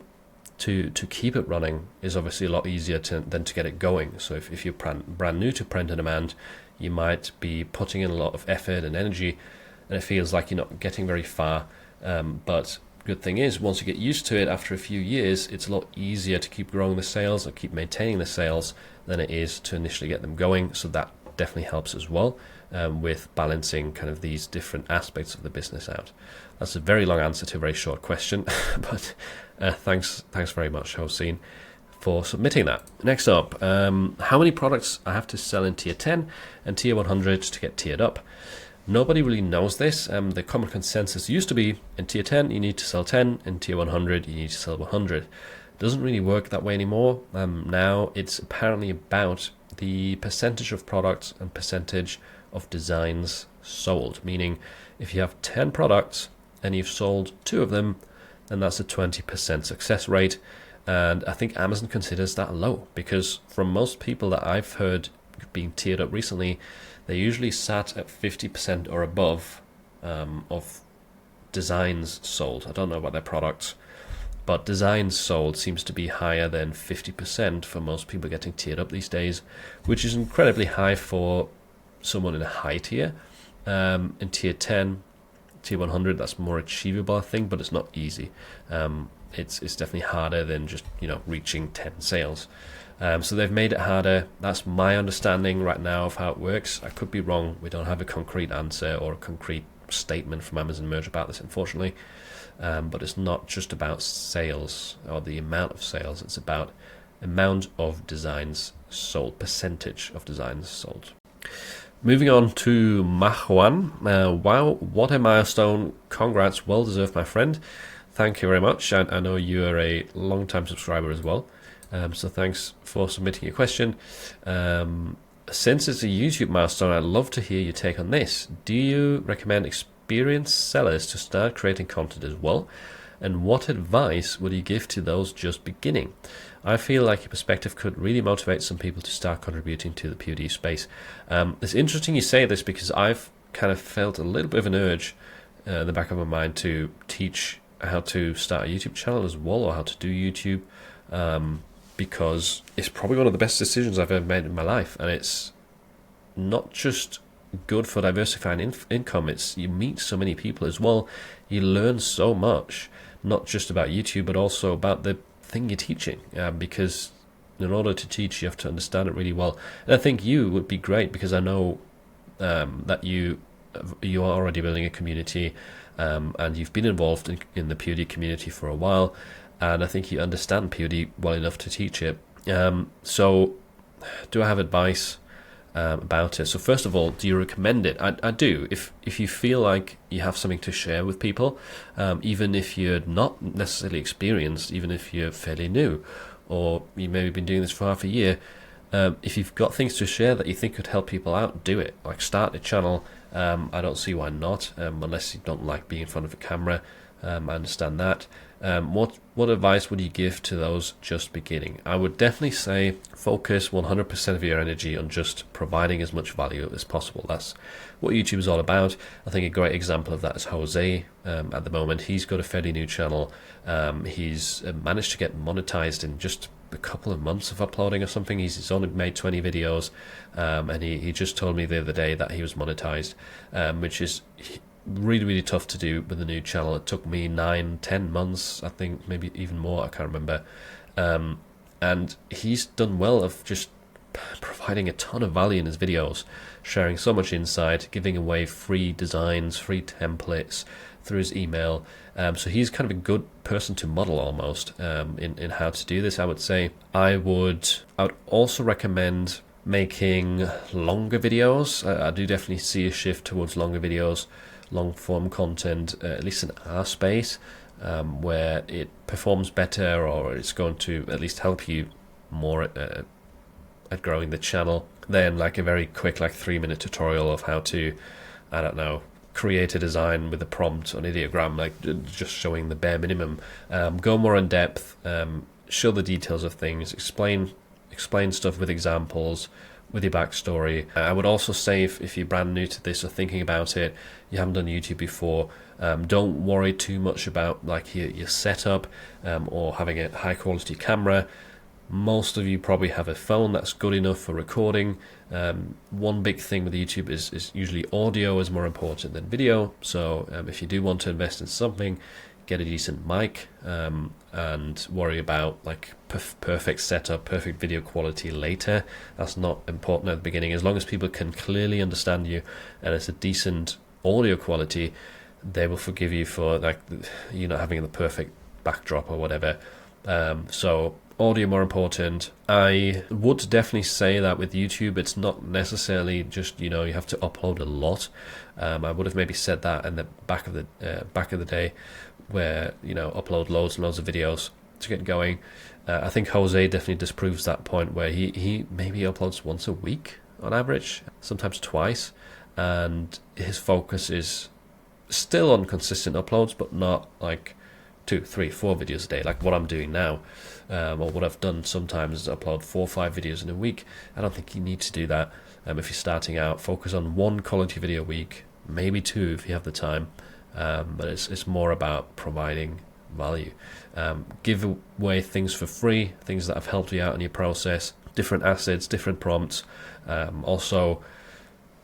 to keep it running is obviously a lot easier than to get it going. So if you're brand new to print on demand, you might be putting in a lot of effort and energy, and it feels like you're not getting very far. But good thing is, once you get used to it after a few years, it's a lot easier to keep growing the sales or keep maintaining the sales than it is to initially get them going. So that definitely helps as well, with balancing kind of these different aspects of the business out. That's a very long answer to a very short question, but thanks very much, Hossein, for submitting that. Next up, how many products I have to sell in tier 10 and tier 100 to get tiered up? Nobody really knows this. The common consensus used to be, in tier 10 you need to sell 10, in tier 100 you need to sell 100. It doesn't really work that way anymore. Now it's apparently about the percentage of products and percentage of designs sold, meaning if you have 10 products and you've sold 2 of them, then that's a 20% success rate. And I think Amazon considers that low, because from most people that I've heard being tiered up recently, they usually sat at 50% or above of designs sold. I don't know about their products, but designs sold seems to be higher than 50% for most people getting tiered up these days, which is incredibly high for someone in a high tier. In tier 10, tier 100, that's more achievable, I think, but it's not easy. It's definitely harder than just reaching 10 sales. So they've made it harder. That's my understanding right now of how it works. I could be wrong. We don't have a concrete answer or a concrete statement from Amazon Merch about this, unfortunately. But it's not just about sales or the amount of sales. It's about amount of designs sold, percentage of designs sold. Moving on to Mahuan. Wow, what a milestone. Congrats, well deserved, my friend. Thank you very much. I know you are a long-time subscriber as well. So thanks for submitting your question. Since it's a YouTube milestone, I'd love to hear your take on this. Do you recommend experienced sellers to start creating content as well? And what advice would you give to those just beginning? I feel like your perspective could really motivate some people to start contributing to the POD space. It's interesting you say this, because I've kind of felt a little bit of an urge in the back of my mind to teach how to start a YouTube channel as well, or how to do YouTube, because it's probably one of the best decisions I've ever made in my life, and it's not just good for diversifying income. It's, you meet so many people as well, you learn so much, not just about YouTube but also about the thing you're teaching, because in order to teach you have to understand it really well. And I think you would be great, because I know that you are already building a community, and you've been involved in the POD community for a while, and I think you understand POD well enough to teach it. So do I have advice about it? So first of all, do you recommend it? I do. If you feel like you have something to share with people, even if you're not necessarily experienced, even if you're fairly new, or you maybe been doing this for half a year, if you've got things to share that you think could help people out, do it. Like, start a channel. I don't see why not, unless you don't like being in front of a camera. I understand that. What advice would you give to those just beginning? I would definitely say focus 100% of your energy on just providing as much value as possible. That's what YouTube is all about. I think a great example of that is Jose. At the moment, he's got a fairly new channel. He's managed to get monetized in just a couple of months of uploading or something. He's only made 20 videos, and he just told me the other day that he was monetized, which is really tough to do with a new channel. It took me 9-10 months, I think, maybe even more, I can't remember, and he's done well of just providing a ton of value in his videos, sharing so much insight, giving away free designs, free templates through his email. So he's kind of a good person to model almost in how to do this, I would say. I would also recommend making longer videos. I do definitely see a shift towards longer videos, long form content, at least in our space, where it performs better, or it's going to at least help you more at growing the channel than like a very quick, like 3-minute tutorial of how to, I don't know, create a design with a prompt on Ideogram, like just showing the bare minimum. Go more in depth, show the details of things, explain stuff with examples, with your backstory. I would also say if you're brand new to this or thinking about it, you haven't done YouTube before, don't worry too much about like your setup or having a high quality camera. Most of you probably have a phone that's good enough for recording. One big thing with YouTube is usually audio is more important than video. So if you do want to invest in something, get a decent mic, and worry about like perfect setup, perfect video quality later. That's not important at the beginning. As long as people can clearly understand you and it's a decent audio quality, they will forgive you for like you not having the perfect backdrop or whatever. So audio more important. I would definitely say that with YouTube, it's not necessarily just, you have to upload a lot. I would have maybe said that in the back of the day, where upload loads and loads of videos to get going. I think Jose definitely disproves that point, where he maybe uploads once a week on average, sometimes twice, and his focus is still on consistent uploads, but not like 2, 3, 4 videos a day like what I'm doing now, or what I've done sometimes is upload 4 or 5 videos in a week. I don't think you need to do that. If you're starting out, focus on 1 quality video a week, maybe 2 if you have the time, but it's more about providing value. Give away things for free, things that have helped you out in your process, different assets, different prompts. Also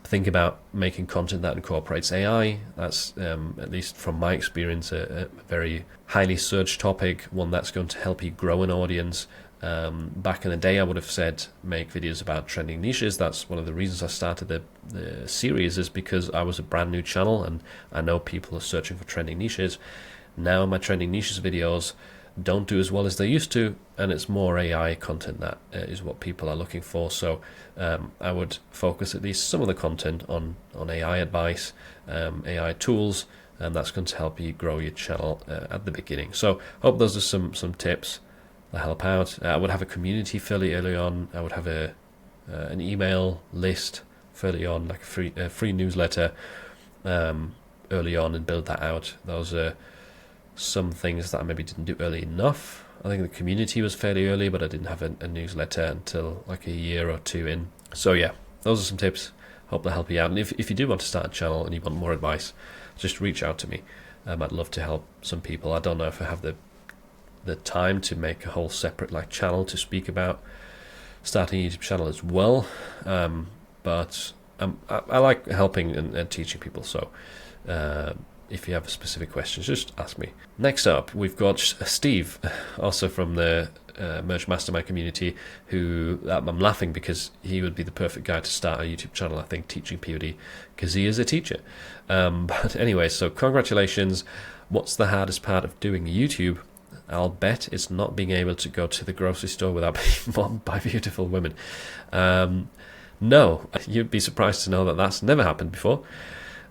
think about making content that incorporates AI. That's, at least from my experience, a very highly searched topic, one that's going to help you grow an audience. Back in the day, I would have said make videos about trending niches. That's one of the reasons I started the series, is because I was a brand new channel and I know people are searching for trending niches. Now my trending niches videos don't do as well as they used to, and it's more AI content that is what people are looking for. So I would focus at least some of the content on AI advice, AI tools, and that's going to help you grow your channel at the beginning. So hope those are some tips that help out. I would have a community fairly early on. I would have an email list fairly on, like a free newsletter early on, and build that out. Those are some things that I maybe didn't do early enough. I think the community was fairly early, but I didn't have a newsletter until like a year or 2 in. So yeah, those are some tips. Hope they help you out. And if you do want to start a channel and you want more advice, just reach out to me. I'd love to help some people. I don't know if I have the time to make a whole separate like channel to speak about starting a YouTube channel as well. But I like helping and teaching people. So if you have specific questions, just ask me. Next up, we've got Steve, also from the Merge Mastermind community, who I'm laughing because he would be the perfect guy to start a YouTube channel, I think, teaching POD, because he is a teacher. But anyway, so congratulations. What's the hardest part of doing YouTube? I'll bet it's not being able to go to the grocery store without being mobbed by beautiful women. No, you'd be surprised to know that that's never happened before.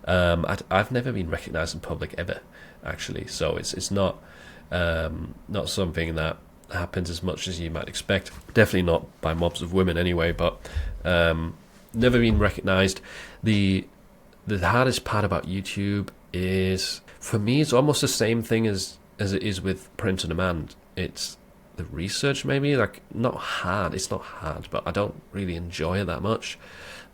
I've never been recognized in public ever, actually, so it's not something that happens as much as you might expect. Definitely not by mobs of women anyway, but never been recognized. The hardest part about YouTube is, for me, it's almost the same thing as it is with print on demand. It's the research, maybe, like, not hard. It's not hard, but I don't really enjoy it that much.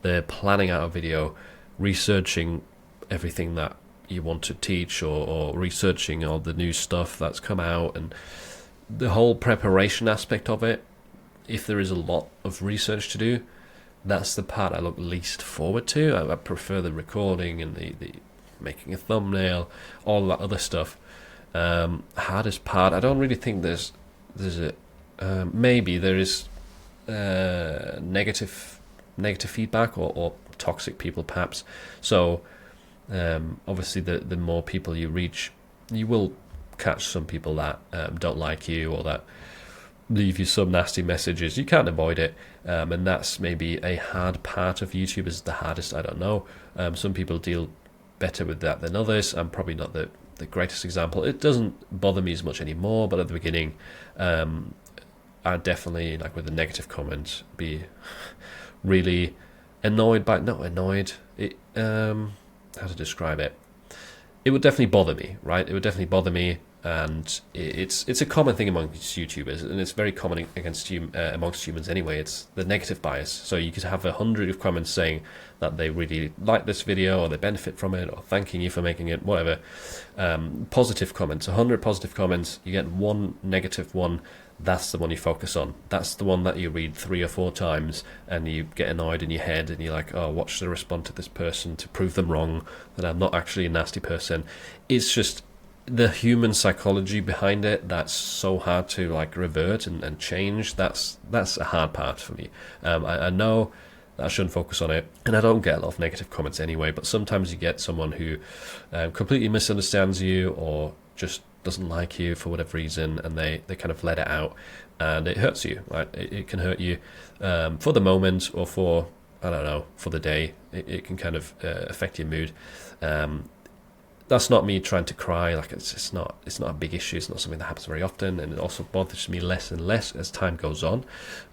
The planning out a video, researching everything that you want to teach, or researching all the new stuff that's come out, and the whole preparation aspect of it. If there is a lot of research to do, that's the part I look least forward to. I prefer the recording and the making a thumbnail, all that other stuff. Hardest part, I don't really think there's a maybe there is negative feedback, or toxic people perhaps. So obviously the more people you reach, you will catch some people that don't like you, or that leave you some nasty messages. You can't avoid it, and that's maybe a hard part of YouTube. Is the hardest, I don't know. Some people deal better with that than others. I'm probably not the greatest example. It doesn't bother me as much anymore, but at the beginning, I'd definitely, like with the negative comments, be really annoyed by, not annoyed, it, how to describe it, it would definitely bother me, right? It would definitely bother me, and it's a common thing amongst YouTubers, and it's very common amongst humans anyway. It's the negative bias. So you could have 100 of comments saying that they really like this video, or they benefit from it, or thanking you for making it, whatever. Positive comments, 100 positive comments, you get one negative one. That's the one you focus on. That's the one that you read 3 or 4 times, and you get annoyed in your head, and you're like, oh, what should I respond to this person to prove them wrong, that I'm not actually a nasty person. It's just the human psychology behind it that's so hard to like revert and change. That's a hard part for me. I know that I shouldn't focus on it, and I don't get a lot of negative comments anyway, but sometimes you get someone who completely misunderstands you, or just doesn't like you for whatever reason, and they kind of let it out, and it hurts you, right? It can hurt you for the moment, or for, I don't know, for the day. It can kind of affect your mood. That's not me trying to cry. Like, it's not a big issue. It's not something that happens very often, and it also bothers me less and less as time goes on.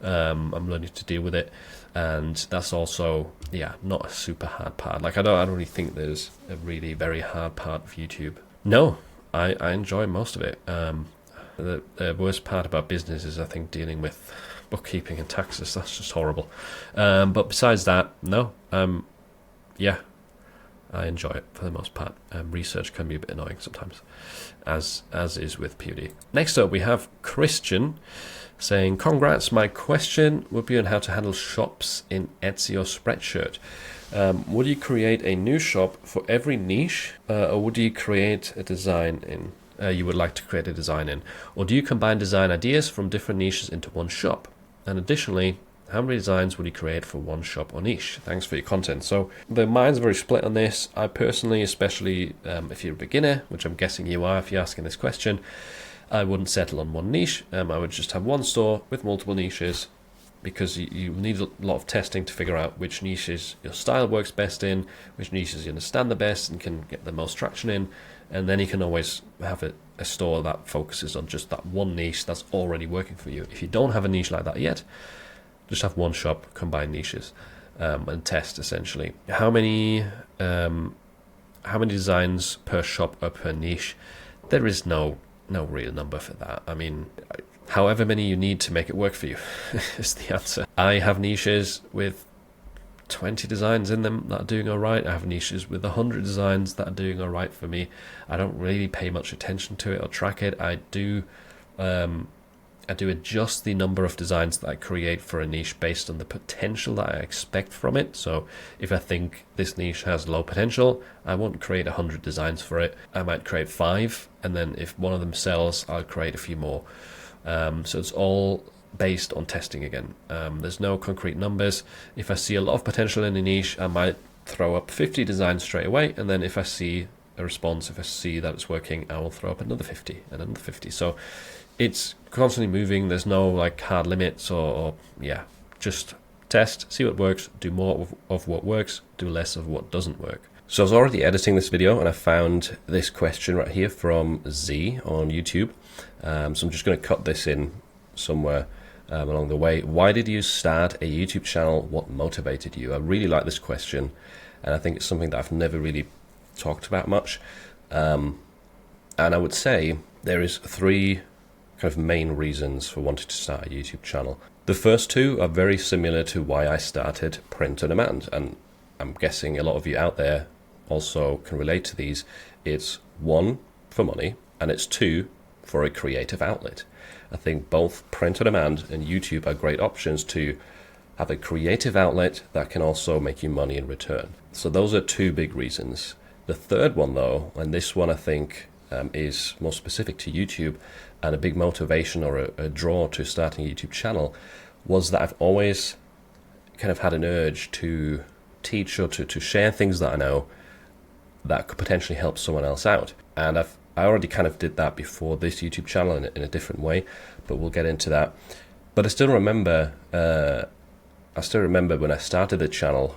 I'm learning to deal with it, and that's also, yeah, not a super hard part. Like, I don't really think there's a really very hard part of YouTube. No, I enjoy most of it. The worst part about business is, I think, dealing with bookkeeping and taxes. That's just horrible. But besides that, no. Yeah, I enjoy it for the most part. Research can be a bit annoying sometimes, as is with PewDie. Next up, we have Christian saying, congrats, my question would be on how to handle shops in Etsy or Spreadshirt. Would you create a new shop for every niche, or would you create a design in you would like to create a design in, or do you combine design ideas from different niches into one shop? And additionally, how many designs would you create for one shop or niche? Thanks for your content. So the mind's very split on this. I personally, especially if you're a beginner, which I'm guessing you are if you're asking this question, I wouldn't settle on one niche. I would just have one store with multiple niches, because you need a lot of testing to figure out which niches your style works best in, which niches you understand the best and can get the most traction in, and then you can always have a store that focuses on just that one niche that's already working for you. If you don't have a niche like that yet, just have one shop, combine niches, and test essentially. How many designs per shop or per niche? There is no real number for that. I mean, however many you need to make it work for you is the answer. I have niches with 20 designs in them that are doing all right. I have niches with 100 designs that are doing all right for me. I don't really pay much attention to it or track it. I do adjust the number of designs that I create for a niche based on the potential that I expect from it. So if I think this niche has low potential, I won't create 100 designs for it. I might create 5, and then if one of them sells, I'll create a few more. So it's all based on testing again. There's no concrete numbers. If I see a lot of potential in a niche, I might throw up 50 designs straight away, and then if I see a response, if I see that it's working, I will throw up another 50 and another 50. So it's constantly moving. There's no like hard limits, or yeah, just test, see what works, do more of what works, do less of what doesn't work. So I was already editing this video, and I found this question right here from Z on YouTube. So I'm just going to cut this in somewhere along the way. Why did you start a YouTube channel? What motivated you? I really like this question, and I think it's something that I've never really talked about much. And I would say there is three kind of main reasons for wanting to start a YouTube channel. The first two are very similar to why I started Print on Demand, and I'm guessing a lot of you out there also can relate to these. It's one, for money, and it's two, for a creative outlet. I think both Print on Demand and YouTube are great options to have a creative outlet that can also make you money in return. So those are two big reasons. The third one, though, and this one I think is more specific to YouTube and a big motivation or a draw to starting a YouTube channel, was that I've always kind of had an urge to teach or to share things that I know that could potentially help someone else out. And I already kind of did that before this YouTube channel in a different way, but we'll get into that. But I still remember when I started the channel,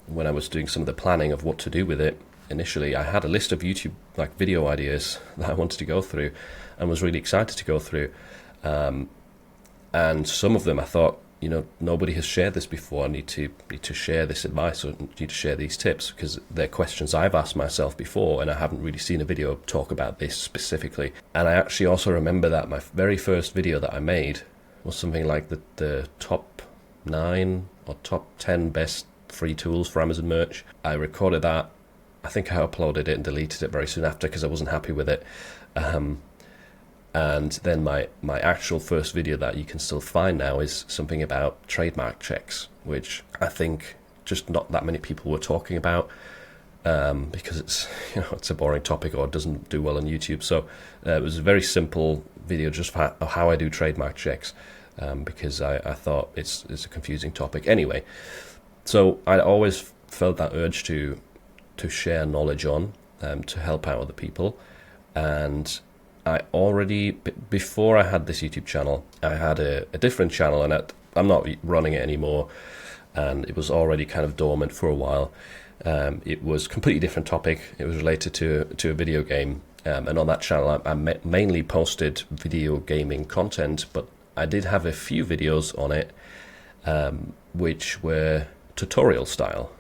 when I was doing some of the planning of what to do with it. Initially, I had a list of YouTube video ideas that I wanted to go through and was really excited to go through. And some of them I thought, nobody has shared this before. I need to share this advice, or need to share these tips, because they're questions I've asked myself before, and I haven't really seen a video talk about this specifically. And I actually also remember that my very first video that I made was something like the top 9 or top 10 best free tools for Amazon merch. I recorded that. I think I uploaded it and deleted it very soon after because I wasn't happy with it. And then my actual first video that you can still find now is something about trademark checks, which I think just not that many people were talking about, because it's a boring topic or it doesn't do well on YouTube. So it was a very simple video just for how I do trademark checks, because I thought it's a confusing topic. Anyway, so I always felt that urge to share knowledge on, to help out other people. And I already, before I had this YouTube channel, I had a different channel, and I'm not running it anymore, and it was already kind of dormant for a while. It was a completely different topic. It was related to a video game, and on that channel I mainly posted video gaming content, but I did have a few videos on it which were tutorial style.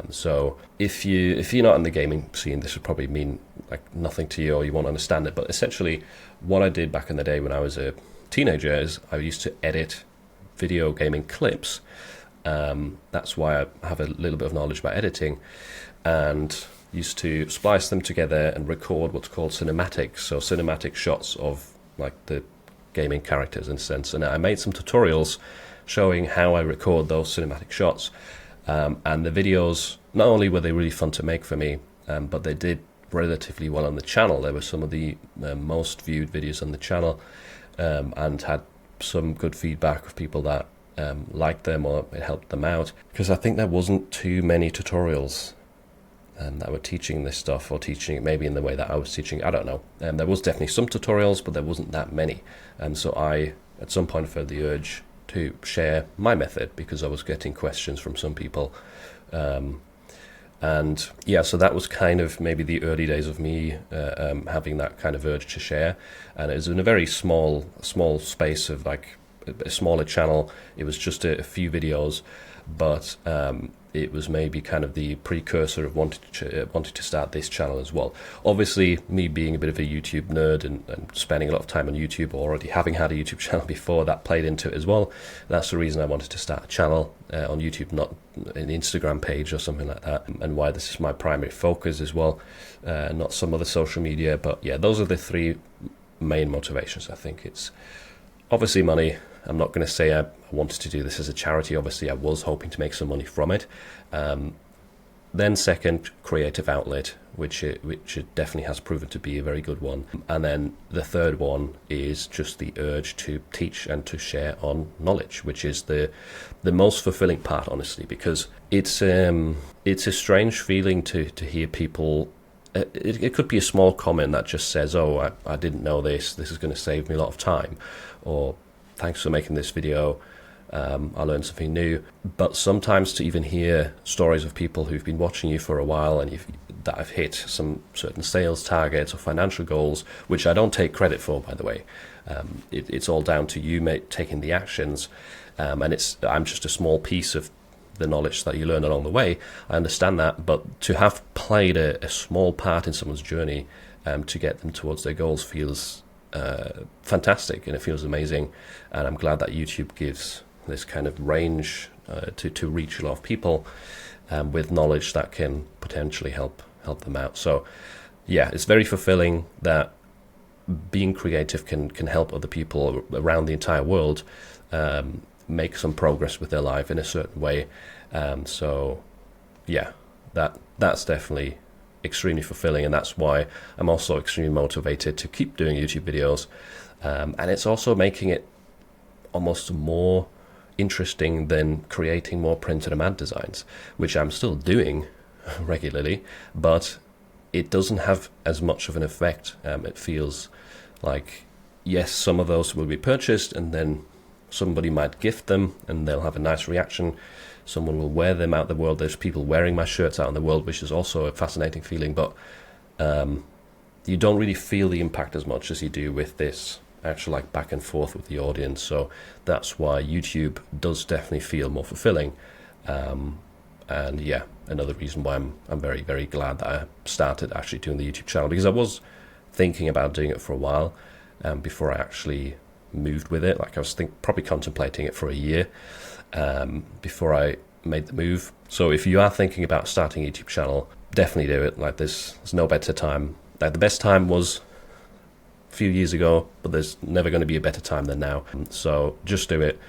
So if you're not in the gaming scene, this would probably mean nothing to you, or you won't understand it. But essentially, what I did back in the day when I was a teenager is I used to edit video gaming clips. That's why I have a little bit of knowledge about editing, and used to splice them together and record what's called cinematics. So cinematic shots of the gaming characters, in a sense. And I made some tutorials showing how I record those cinematic shots. And the videos, not only were they really fun to make for me, but they did relatively well on the channel. They were some of the most viewed videos on the channel, and had some good feedback of people that liked them or it helped them out. Because I think there wasn't too many tutorials that were teaching this stuff, or teaching it maybe in the way that I was teaching. I don't know. There was definitely some tutorials, but there wasn't that many. So I, at some point, felt the urge to share my method, because I was getting questions from some people. And yeah, so that was kind of maybe the early days of me having that kind of urge to share. And it was in a very small space of a smaller channel. It was just a few videos, but it was maybe kind of the precursor of wanting to start this channel as well. Obviously, me being a bit of a YouTube nerd and spending a lot of time on YouTube, or already having had a YouTube channel before, that played into it as well. That's the reason I wanted to start a channel on YouTube, not an Instagram page or something like that, and why this is my primary focus as well, not some other social media. But yeah, those are the three main motivations. I think it's obviously money. I'm not going to say I wanted to do this as a charity. Obviously, I was hoping to make some money from it. Then second, creative outlet, which it definitely has proven to be a very good one. And then the third one is just the urge to teach and to share on knowledge, which is the most fulfilling part, honestly, because it's a strange feeling to hear people. It could be a small comment that just says, "Oh, I didn't know this. This is going to save me a lot of time," or "Thanks for making this video. I learned something new." But sometimes to even hear stories of people who've been watching you for a while and that have hit some certain sales targets or financial goals, which I don't take credit for, by the way. It's all down to you taking the actions, and I'm just a small piece of the knowledge that you learn along the way. I understand that, but to have played a small part in someone's journey to get them towards their goals feels fantastic, and it feels amazing. And I'm glad that YouTube gives this kind of range to reach a lot of people with knowledge that can potentially help them out. So yeah, it's very fulfilling that being creative can help other people around the entire world make some progress with their life in a certain way. So yeah, that's definitely extremely fulfilling, and that's why I'm also extremely motivated to keep doing YouTube videos. And it's also making it almost more interesting than creating more printed and ad designs, which I'm still doing regularly, but it doesn't have as much of an effect. It feels like, yes, some of those will be purchased, and then somebody might gift them and they'll have a nice reaction. Someone will wear them out in the world. There's people wearing my shirts out in the world, which is also a fascinating feeling, but you don't really feel the impact as much as you do with this actual like back and forth with the audience. So that's why YouTube does definitely feel more fulfilling. And yeah, another reason why I'm very, very glad that I started actually doing the YouTube channel, because I was thinking about doing it for a while before I actually moved with it. Like I was probably contemplating it for a year before I made the move. So if you are thinking about starting a YouTube channel, definitely do it. Like there's no better time. Like the best time was a few years ago, but there's never going to be a better time than now. So just do it.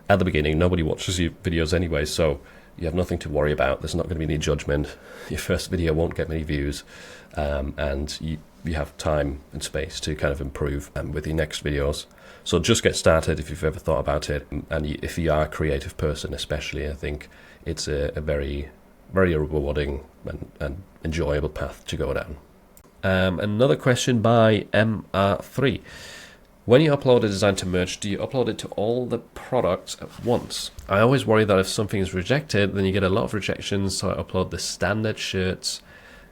At the beginning, nobody watches your videos anyway, so you have nothing to worry about. There's not going to be any judgment. Your first video won't get many views, and you have time and space to kind of improve with your next videos. So just get started if you've ever thought about it. And if you are a creative person especially, I think it's a very, very rewarding and enjoyable path to go down. Another question by MR3. When you upload a design to Merch, do you upload it to all the products at once? I always worry that if something is rejected, then you get a lot of rejections, so I upload the standard shirts,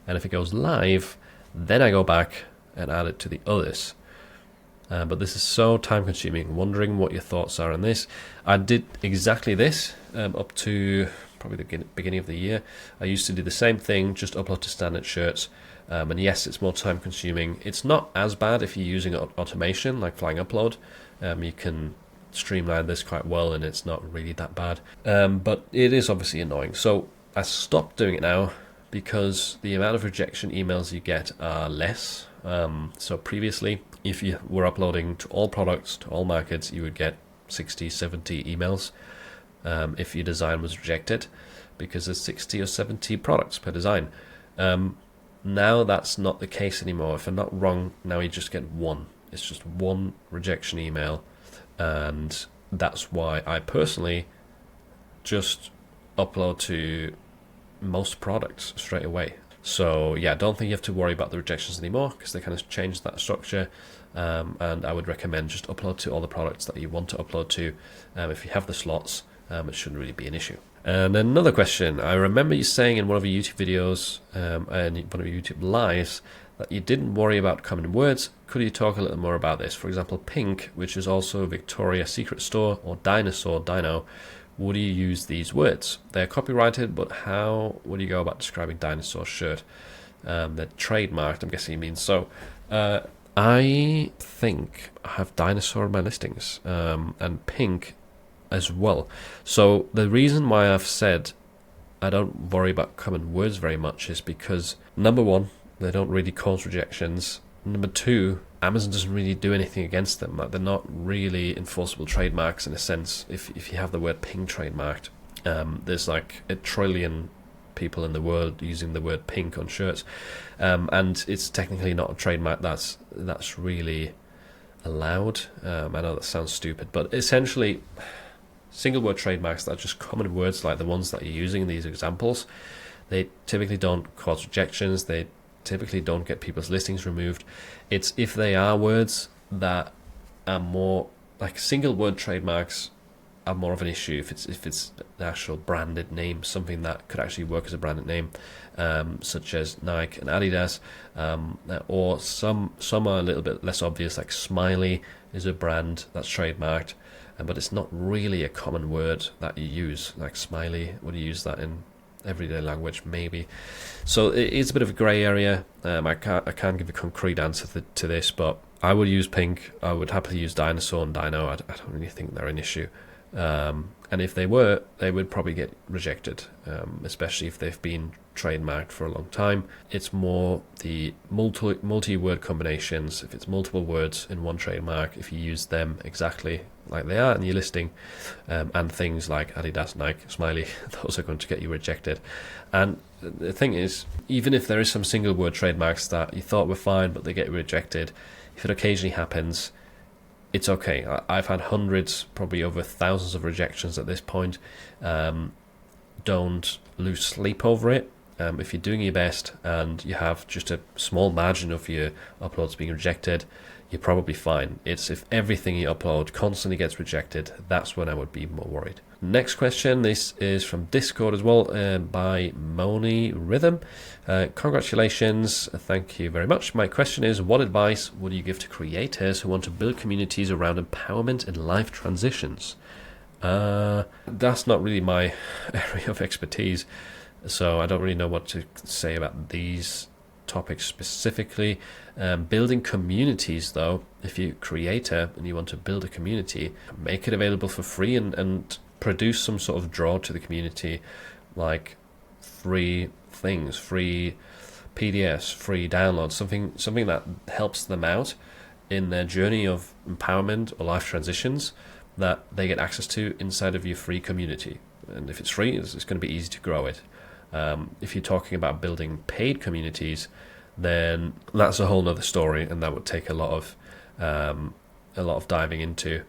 and if it goes live, then I go back and add it to the others. But this is so time consuming. Wondering what your thoughts are on this. I did exactly this up to probably the beginning of the year. I used to do the same thing, just upload to standard shirts. And yes, it's more time consuming. It's not as bad if you're using automation like Flying Upload. You can streamline this quite well and it's not really that bad. But it is obviously annoying. So I stopped doing it now because the amount of rejection emails you get are less. So previously, if you were uploading to all products, to all markets, you would get 60, 70 emails if your design was rejected, because there's 60 or 70 products per design. Now that's not the case anymore. If I'm not wrong, now you just get one. It's just one rejection email, and that's why I personally just upload to most products straight away. So yeah, I don't think you have to worry about the rejections anymore, because they kind of changed that structure. And I would recommend just upload to all the products that you want to upload to. If you have the slots, it shouldn't really be an issue. And another question. I remember you saying in one of your YouTube videos and one of your YouTube lives that you didn't worry about common words. Could you talk a little more about this? For example, Pink, which is also Victoria's Secret Store, or Dinosaur, Dino. Would you use these words? They're copyrighted, but how would you go about describing Dinosaur shirt? They're trademarked, I'm guessing you mean. So I think I have Dinosaur in my listings and Pink as well. So the reason why I've said I don't worry about common words very much is because, number one, they don't really cause rejections. Number two, Amazon doesn't really do anything against them. Like, they're not really enforceable trademarks in a sense. If you have the word pink trademarked, there's like 1 trillion people in the world using the word pink on shirts, and it's technically not a trademark that's really allowed. I know that sounds stupid, but essentially single word trademarks that are just common words like the ones that you're using in these examples, they typically don't cause rejections. They typically don't get people's listings removed. It's if they are words that are more like single word trademarks are more of an issue. If it's an actual branded name, something that could actually work as a branded name, such as Nike and Adidas, or some are a little bit less obvious, like Smiley is a brand that's trademarked. but it's not really a common word that you use. Like smiley, would you use that in everyday language? Maybe. So it is a bit of a grey area. I can't give a concrete answer to this, but I would use pink. I would happily use dinosaur and dino. I don't really think they're an issue. And if they were, they would probably get rejected, especially if they've been trademarked for a long time. It's more the multi-word combinations. If it's multiple words in one trademark, if you use them exactly like they are in your listing, and things like Adidas, Nike, Smiley, those are going to get you rejected. And the thing is, even if there is some single word trademarks that you thought were fine but they get rejected, if it occasionally happens, it's okay. I've had hundreds, probably over thousands of rejections at this point. Don't lose sleep over it. If you're doing your best and you have just a small margin of your uploads being rejected, you're probably fine. It's if everything you upload constantly gets rejected, that's when I would be more worried. Next question, this is from Discord as well, by Moni Rhythm. Congratulations, thank you very much. My question is, what advice would you give to creators who want to build communities around empowerment and life transitions? That's not really my area of expertise, so I don't really know what to say about these topics specifically. Building communities, though, if you're a creator and you want to build a community, make it available for free and produce some sort of draw to the community, like free things, free PDFs, free downloads, something that helps them out in their journey of empowerment or life transitions that they get access to inside of your free community. And if it's free, it's going to be easy to grow it. If you're talking about building paid communities, then that's a whole nother story, and that would take a lot of diving into.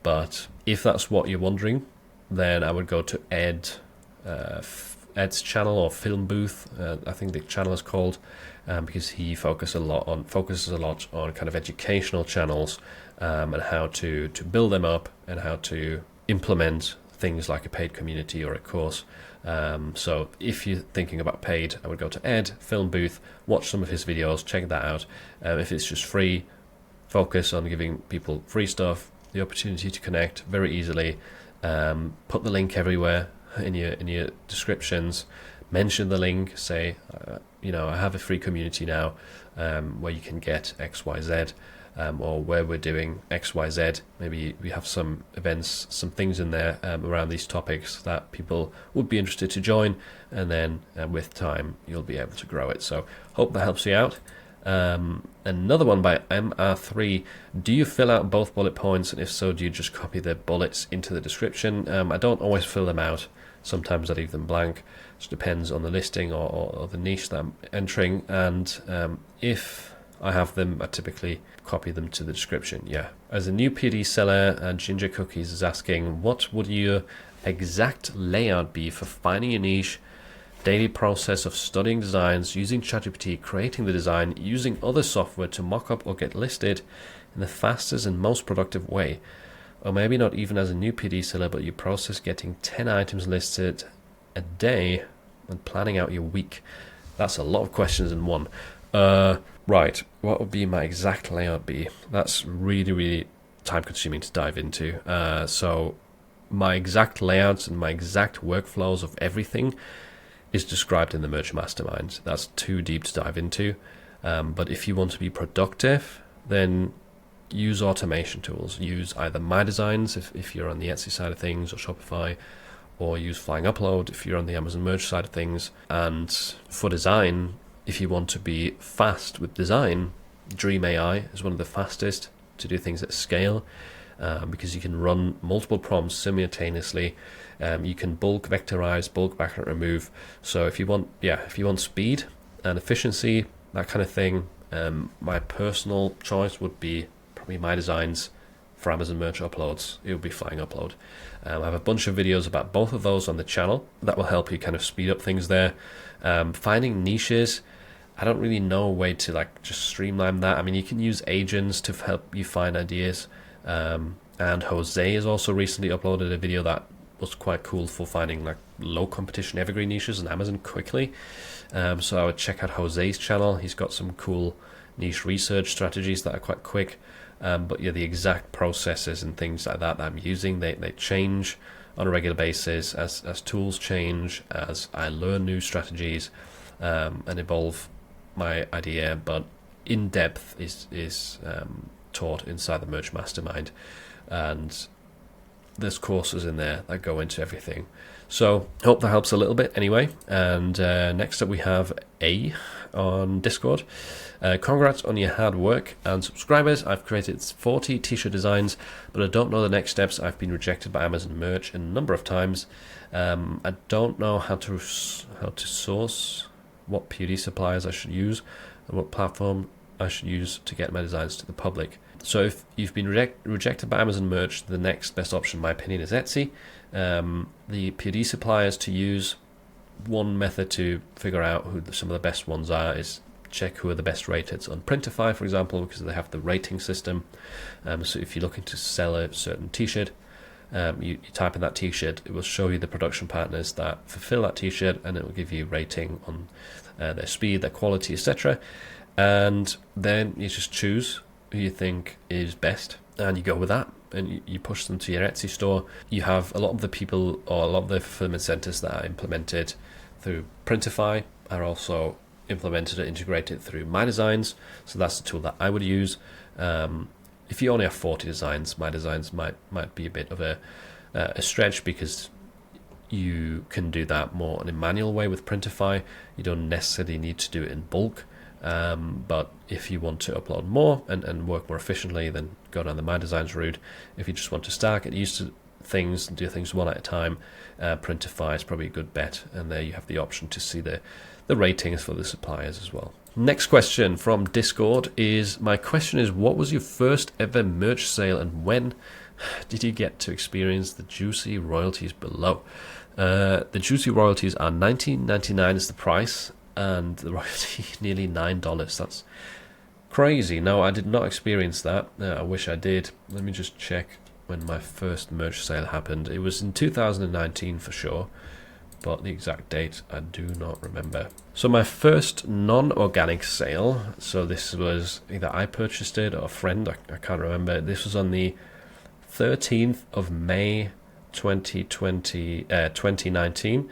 But if that's what you're wondering, then I would go to Ed's channel, or Film Booth, I think the channel is called, because he focuses a lot on kind of educational channels, and how to build them up and how to implement things like a paid community or a course. So if you're thinking about paid, I would go to Ed, Film Booth, watch some of his videos, check that out. If it's just free, focus on giving people free stuff, the opportunity to connect very easily. Put the link everywhere in your descriptions. Mention the link. Say, I have a free community now where you can get XYZ, or where we're doing XYZ. Maybe we have some events, some things in there around these topics that people would be interested to join, and then with time you'll be able to grow it. So hope that helps you out. Another one by MR3. Do you fill out both bullet points, and if so, do you just copy the bullets into the description? I don't always fill them out. Sometimes I leave them blank. It depends on the listing or the niche that I'm entering, and if I have them, I typically copy them to the description. Yeah. As a new PD seller, Ginger Cookies is asking, what would your exact layout be for finding your niche? Daily process of studying designs, using ChatGPT, creating the design, using other software to mock up or get listed in the fastest and most productive way. Or maybe not even as a new PD seller, but you process getting 10 items listed a day and planning out your week. That's a lot of questions in one. Right, what would be my exact layout be? That's really, really time consuming to dive into. So my exact layouts and my exact workflows of everything is described in the Merch Mastermind. That's too deep to dive into. But if you want to be productive, then use automation tools. Use either My Designs if you're on the Etsy side of things, or Shopify, or use Flying Upload if you're on the Amazon Merch side of things. And for design, if you want to be fast with design, Dream AI is one of the fastest to do things at scale, because you can run multiple prompts simultaneously. You can bulk vectorize, bulk background remove. So if you want speed and efficiency, that kind of thing, my personal choice would be probably My Designs. For Amazon Merch uploads, it would be Flying Upload. I have a bunch of videos about both of those on the channel that will help you kind of speed up things there. Finding niches, I don't really know a way to just streamline that. I mean, you can use agents to help you find ideas. And Jose has also recently uploaded a video that was quite cool for finding low competition evergreen niches on Amazon quickly. So I would check out Jose's channel. He's got some cool niche research strategies that are quite quick. But yeah, the exact processes and things like that I'm using, they change on a regular basis as tools change, as I learn new strategies and evolve my idea. But in depth is taught inside the Merch Mastermind, and there's courses in there that go into everything. So hope that helps a little bit anyway. And next up we have A on Discord. Congrats on your hard work and subscribers. I've created 40 t-shirt designs, but I don't know the next steps. I've been rejected by Amazon Merch a number of times. I don't know how to source, what POD suppliers I should use, and what platform I should use to get my designs to the public. So if you've been rejected by Amazon Merch, the next best option, in my opinion, is Etsy. The POD suppliers to use, one method to figure out who some of the best ones are is check who are the best rated on Printify, for example, because they have the rating system. So if you're looking to sell a certain t-shirt, you type in that t-shirt, it will show you the production partners that fulfill that t-shirt, and it will give you rating on their speed, their quality, etc. And then you just choose who you think is best, and you go with that, and you push them to your Etsy store. You have a lot of the people, or a lot of the fulfillment centers that are implemented through Printify are also implemented and integrated through My Designs, so that's the tool that I would use. If you only have 40 designs, My Designs might be a bit of a stretch, because you can do that more in a manual way with Printify. You don't necessarily need to do it in bulk. But if you want to upload more and work more efficiently, then go down the My Designs route. If you just want to start, get used to things and do things one at a time, Printify is probably a good bet, and there you have the option to see the ratings for the suppliers as well. Next question from Discord is, my question is, what was your first ever merch sale, and when did you get to experience the juicy royalties below? The juicy royalties are $19.99 is the price, and the royalty nearly $9. That's crazy. No, I did not experience that. I wish I did. Let me just check when my first merch sale happened. It was in 2019 for sure, but the exact date I do not remember. So my first non-organic sale, so this was either I purchased it or a friend, I can't remember. This was on the 13th of May 2019.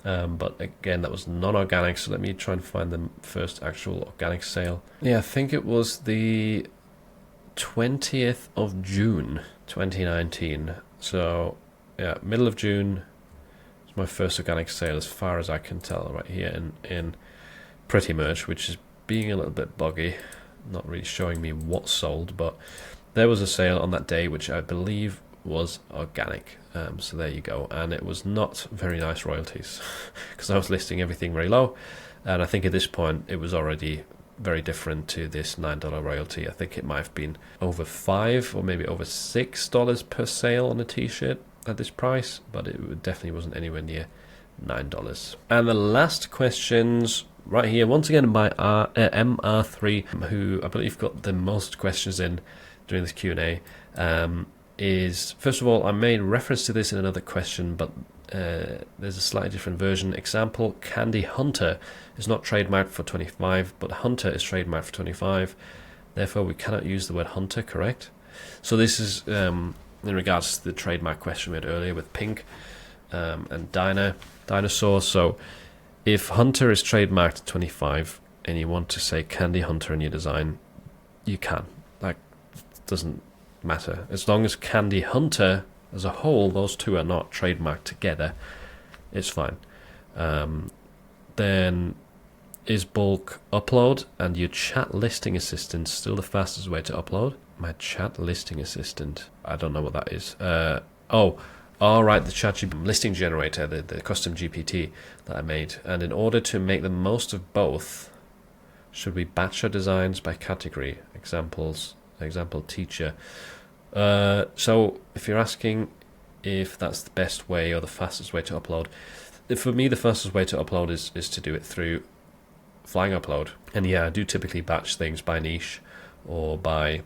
But again, that was non-organic, so let me try and find the first actual organic sale. Yeah, I think it was the 20th of June 2019. So yeah, middle of June was my first organic sale, as far as I can tell, right here in Pretty Merch, which is being a little bit buggy, not really showing me what sold, but there was a sale on that day which I believe was organic. So there you go, and it was not very nice royalties, because I was listing everything very low, and I think at this point it was already very different to this $9 royalty. I think it might have been over $5 or maybe over $6 per sale on a t-shirt at this price, but it definitely wasn't anywhere near $9. And the last questions right here, once again by MR3, who I believe got the most questions in during this Q&A. Is, first of all, I made reference to this in another question, but there's a slightly different version. Example, Candy Hunter is not trademarked for 25, but Hunter is trademarked for 25. Therefore, we cannot use the word Hunter, correct? So this is in regards to the trademark question we had earlier with Pink and Dinosaur. So if Hunter is trademarked at 25 and you want to say Candy Hunter in your design, you can. That doesn't matter, as long as Candy Hunter as a whole, those two are not trademarked together, it's fine. Then is bulk upload and your chat listing assistant still the fastest way to upload? My chat listing assistant, I don't know what that is. Right, the chat listing generator, the custom GPT that I made. And in order to make the most of both, should we batch our designs by category? Example teacher. So if you're asking if that's the best way or the fastest way to upload, for me the fastest way to upload is to do it through Flying Upload. And yeah, I do typically batch things by niche or by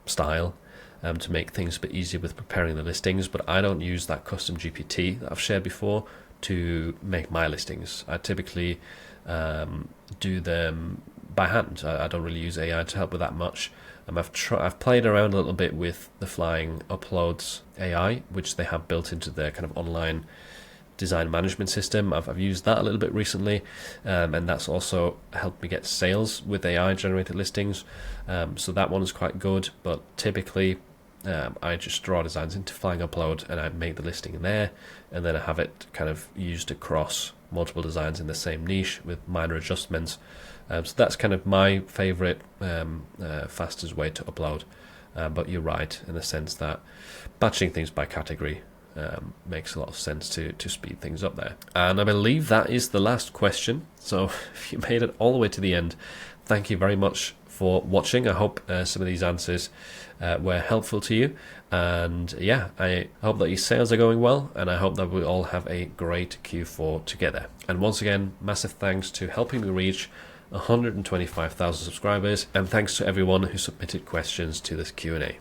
style to make things a bit easier with preparing the listings, but I don't use that custom GPT that I've shared before to make my listings. I typically do them by hand. I don't really use AI to help with that much. I've played around a little bit with the Flying Uploads AI, which they have built into their kind of online design management system. I've used that a little bit recently, and that's also helped me get sales with AI generated listings. So that one is quite good, but typically I just draw designs into Flying Upload and I make the listing in there, and then I have it kind of used across multiple designs in the same niche with minor adjustments. So that's kind of my favorite fastest way to upload. But you're right in the sense that batching things by category makes a lot of sense to speed things up there. And I believe that is the last question. So if you made it all the way to the end, thank you very much for watching. I hope some of these answers were helpful to you. And yeah, I hope that your sales are going well, and I hope that we all have a great Q4 together. And once again, massive thanks to helping me reach 125,000 subscribers, and thanks to everyone who submitted questions to this Q&A.